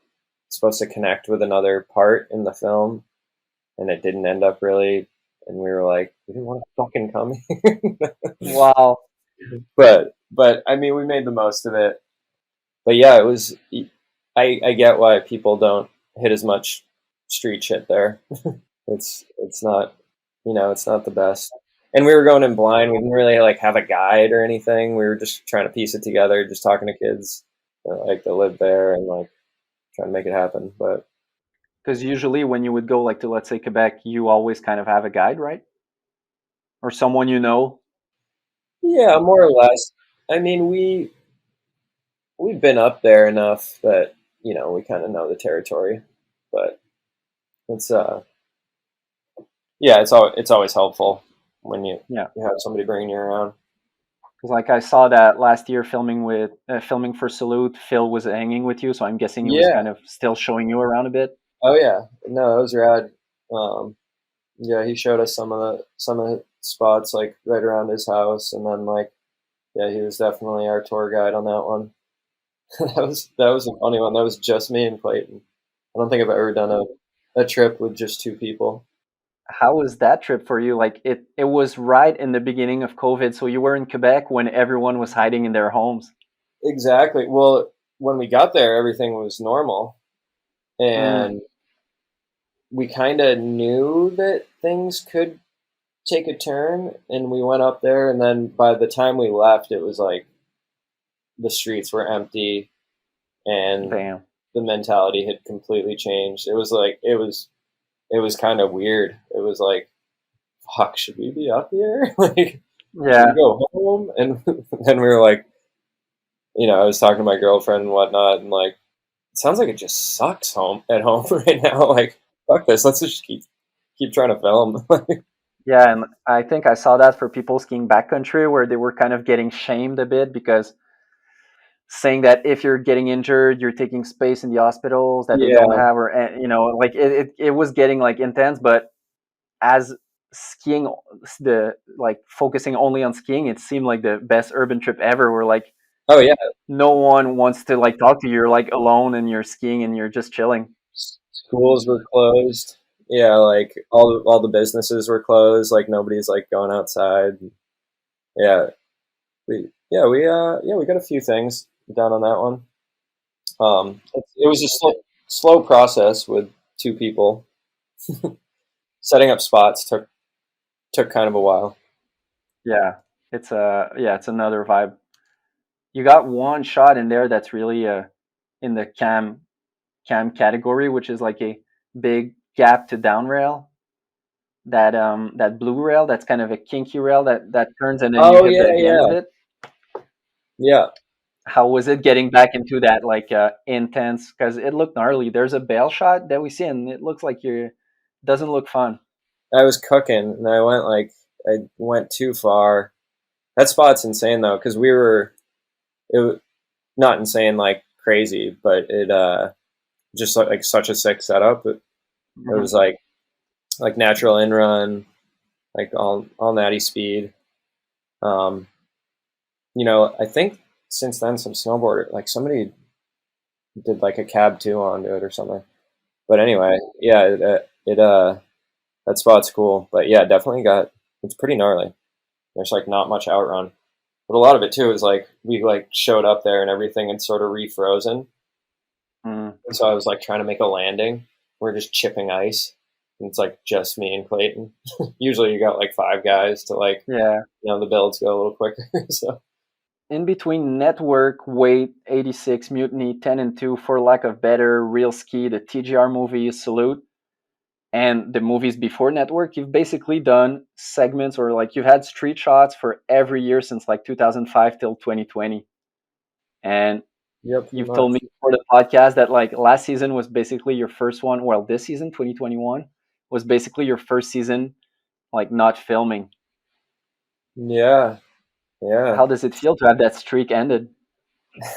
supposed to connect with another part in the film, and it didn't end up really. And we were like, we didn't want to fucking come here. Wow. But I mean, we made the most of it. But yeah, it was. I get why people don't hit as much street shit there. It's not, it's not the best. And we were going in blind. We didn't really like have a guide or anything. We were just trying to piece it together, just talking to kids that live there and like trying to make it happen. But Because usually when you would go like to, let's say, Quebec, you always kind of have a guide, right? Or someone you know. yeah, more or less. I mean, we've been up there enough that we kind of know the territory. But it's yeah, it's always helpful when Yeah. you have somebody bringing you around. Because like I saw that last year filming for Salute, Phil was hanging with you, so I'm guessing he was Yeah. kind of still showing you around a bit. Oh yeah. No, that was rad. Yeah, he showed us spots like right around his house, and then like yeah, he was definitely our tour guide on that one. That was a funny one. That was just me and Clayton. I don't think I've ever done a trip with just two people. How was that trip for you? Like it was right in the beginning of COVID, so you were in Quebec when everyone was hiding in their homes. Exactly. Well, when we got there, everything was normal, Mm, and we kind of knew that things could take a turn, and we went up there, and then by the time we left, it was like the streets were empty, and damn. the mentality had completely changed. It was like it was kind of weird. It was like, fuck, should we be up here? Like, should we Yeah, go home? And then we were like, I was talking to my girlfriend and whatnot, and like, it sounds like it just sucks home at home right now. Like, fuck this. Let's just keep trying to film. yeah, and I think I saw that for people skiing backcountry where they were kind of getting shamed a bit because saying that if you're getting injured, you're taking space in the hospitals that they don't Yeah. have, or like it was getting like intense. But as skiing, the like focusing only on skiing, it seemed like the best urban trip ever. Where like Oh yeah. no one wants to like talk to you. You're like alone and you're skiing and you're just chilling. Schools were closed. Yeah, like all the businesses were closed. Like nobody's like going outside. Yeah, we got a few things done on that one. It was a slow process with two people. Setting up spots took kind of a while. Yeah, it's another vibe. You got one shot in there that's really in the cam category, which is like a big gap to down rail. That blue rail, that's kind of a kinky rail that turns and then you Oh hit yeah, the end of yeah, it. yeah. How was it getting back into that like intense? Because it looked gnarly. There's a bail shot that we see, and it looks like you're doesn't look fun. I was cooking, and I went too far. That spot's insane though, because it was not insane like crazy, but it just like such a sick setup. It Hmm. was like natural in run, like all natty speed. Um, I think since then some snowboarder like somebody did like a cab two onto it or something. But anyway, yeah, that spot's cool. But yeah, definitely it's pretty gnarly. There's like not much outrun, but a lot of it too is like we like showed up there and everything had sort of refrozen, Mm. and so I was like trying to make a landing. We're just chipping ice, and it's like just me and Clayton. Usually you got like five guys to like Yeah. the builds go a little quicker. So In between Network, Wait, 86, Mutiny, 10 and 2, For Lack of Better, Real Ski, the TGR movie, Salute, and the movies before Network, you've basically done segments or like you've had street shots for every year since like 2005 till 2020. And yeah, pretty you've told me much. before the podcast that like last season was basically your first one. Well, this season, 2021, was basically your first season like not filming. Yeah, yeah. How does it feel to have that streak ended?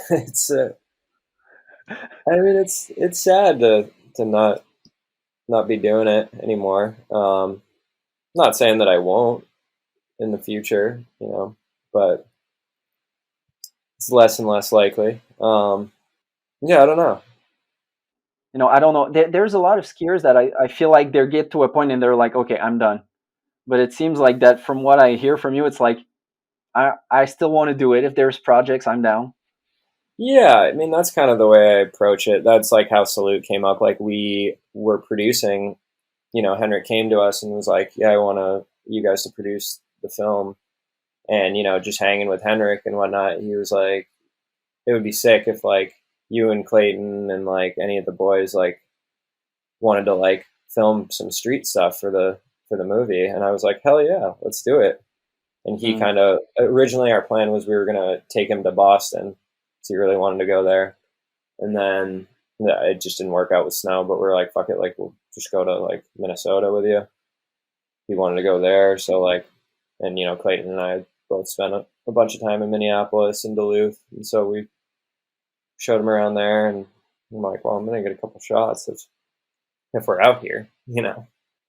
It's I mean it's sad to not be doing it anymore. Not saying that I won't in the future, but it's less and less likely. Yeah, I don't know. I don't know. There's a lot of skiers that I feel like they get to a point and they're like, okay, I'm done. But it seems like that from what I hear from you, it's like I still want to do it. If there's projects, I'm down. Yeah, I mean that's kind of the way I approach it. That's like how Salute came up. Like we were producing, Henrik came to us and was like, "Yeah, I want you guys to produce the film." And just hanging with Henrik and whatnot, he was like, "It would be sick if like you and Clayton and like any of the boys like wanted to like film some street stuff for the movie." And I was like, "Hell yeah, let's do it." And he Mm, kind of originally our plan was we were gonna take him to Boston, so he really wanted to go there. And then yeah, it just didn't work out with snow. But we are like, "Fuck it, like we'll just go to like Minnesota with you." He wanted to go there, so like, and Clayton and I both spent a bunch of time in Minneapolis and Duluth, and so we showed him around there. And I'm like, "Well, I'm gonna get a couple shots if we're out here."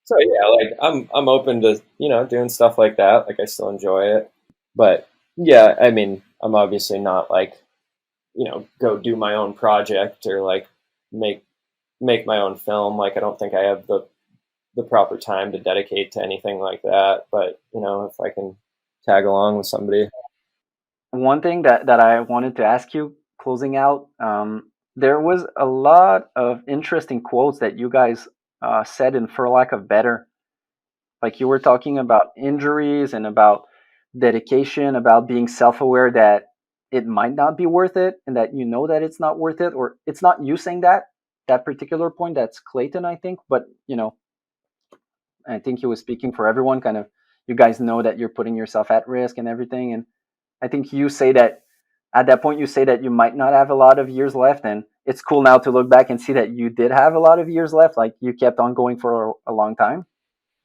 So yeah, like I'm open to, doing stuff like that. Like I still enjoy it. But yeah, I mean, I'm obviously not like, go do my own project or like make make my own film. Like I don't think I have the proper time to dedicate to anything like that. But, if I can tag along with somebody. One thing that I wanted to ask you, closing out, there was a lot of interesting quotes that you guys said in For Lack of Better. Like you were talking about injuries and about dedication, about being self-aware that it might not be worth it, and that you know that it's not worth it, or it's not you saying that particular point. That's Clayton, I think, but I think he was speaking for everyone. Kind of, you guys know that you're putting yourself at risk and everything, and I think you say that at that point you say that you might not have a lot of years left, and it's cool now to look back and see that you did have a lot of years left. Like you kept on going for a long time.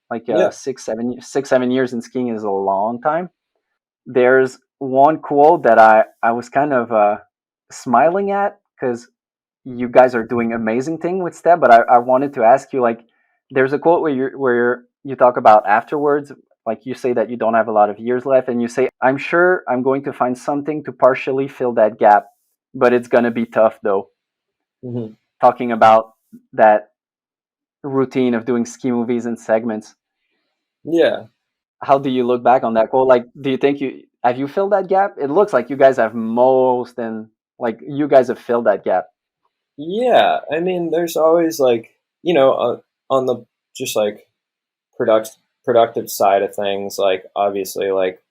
Like Yeah. 6, 7 years in skiing is a long time. There's one quote that I was kind of smiling at because you guys are doing amazing thing with Step, but I wanted to ask you, like, there's a quote where you talk about afterwards, like you say that you don't have a lot of years left, and you say, I'm sure I'm going to find something to partially fill that gap, but it's gonna be tough though. Hmm. Talking about that routine of doing ski movies and segments. Yeah. How do you look back on that quote? Like, do you think you filled that gap? It looks like you guys have most and like you guys have filled that gap. Yeah. I mean, there's always like, on the just like productive side of things, like obviously like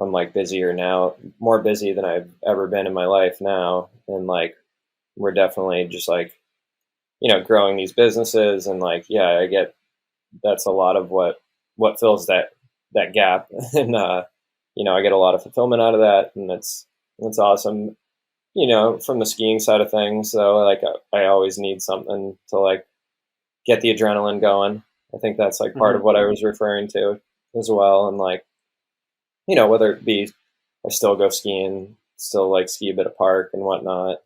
I'm like busier now, more busy than I've ever been in my life now. And like we're definitely just like, growing these businesses and like, yeah, I get that's a lot of what fills that gap. And I get a lot of fulfillment out of that, and that's awesome. From the skiing side of things, so like I always need something to like get the adrenaline going. I think that's like part Hmm. of what I was referring to as well. And like, whether it be I still go skiing, still like ski a bit of park and whatnot.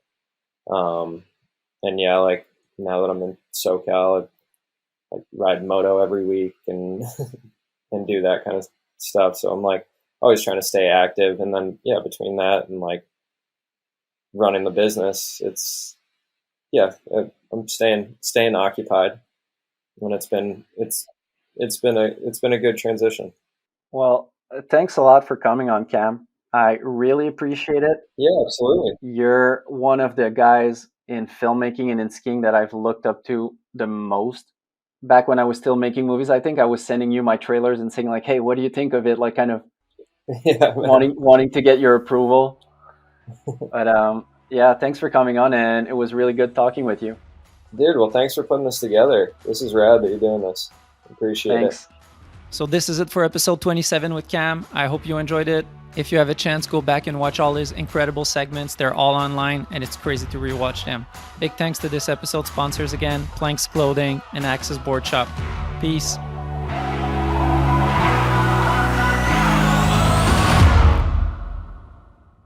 Um, and yeah, like now that I'm in SoCal, I like ride moto every week and and do that kind of stuff. So I'm like always trying to stay active. And then yeah, between that and like running the business, it's yeah, I'm staying occupied. And it's been a good transition. Well, thanks a lot for coming on, Cam. I really appreciate it. Yeah, absolutely. You're one of the guys in filmmaking and in skiing that I've looked up to the most. Back when I was still making movies, I think I was sending you my trailers and saying like, "Hey, what do you think of it?" Like, kind of Yeah, man. wanting to get your approval. But yeah, thanks for coming on, and it was really good talking with you. Dude, well, thanks for putting this together. This is rad that you're doing this. Appreciate it. Thanks. So this is it for episode 27 with Cam. I hope you enjoyed it. If you have a chance, go back and watch all his incredible segments. They're all online, and it's crazy to rewatch them. Big thanks to this episode's sponsors again, Planks Clothing and Axis Board Shop. Peace.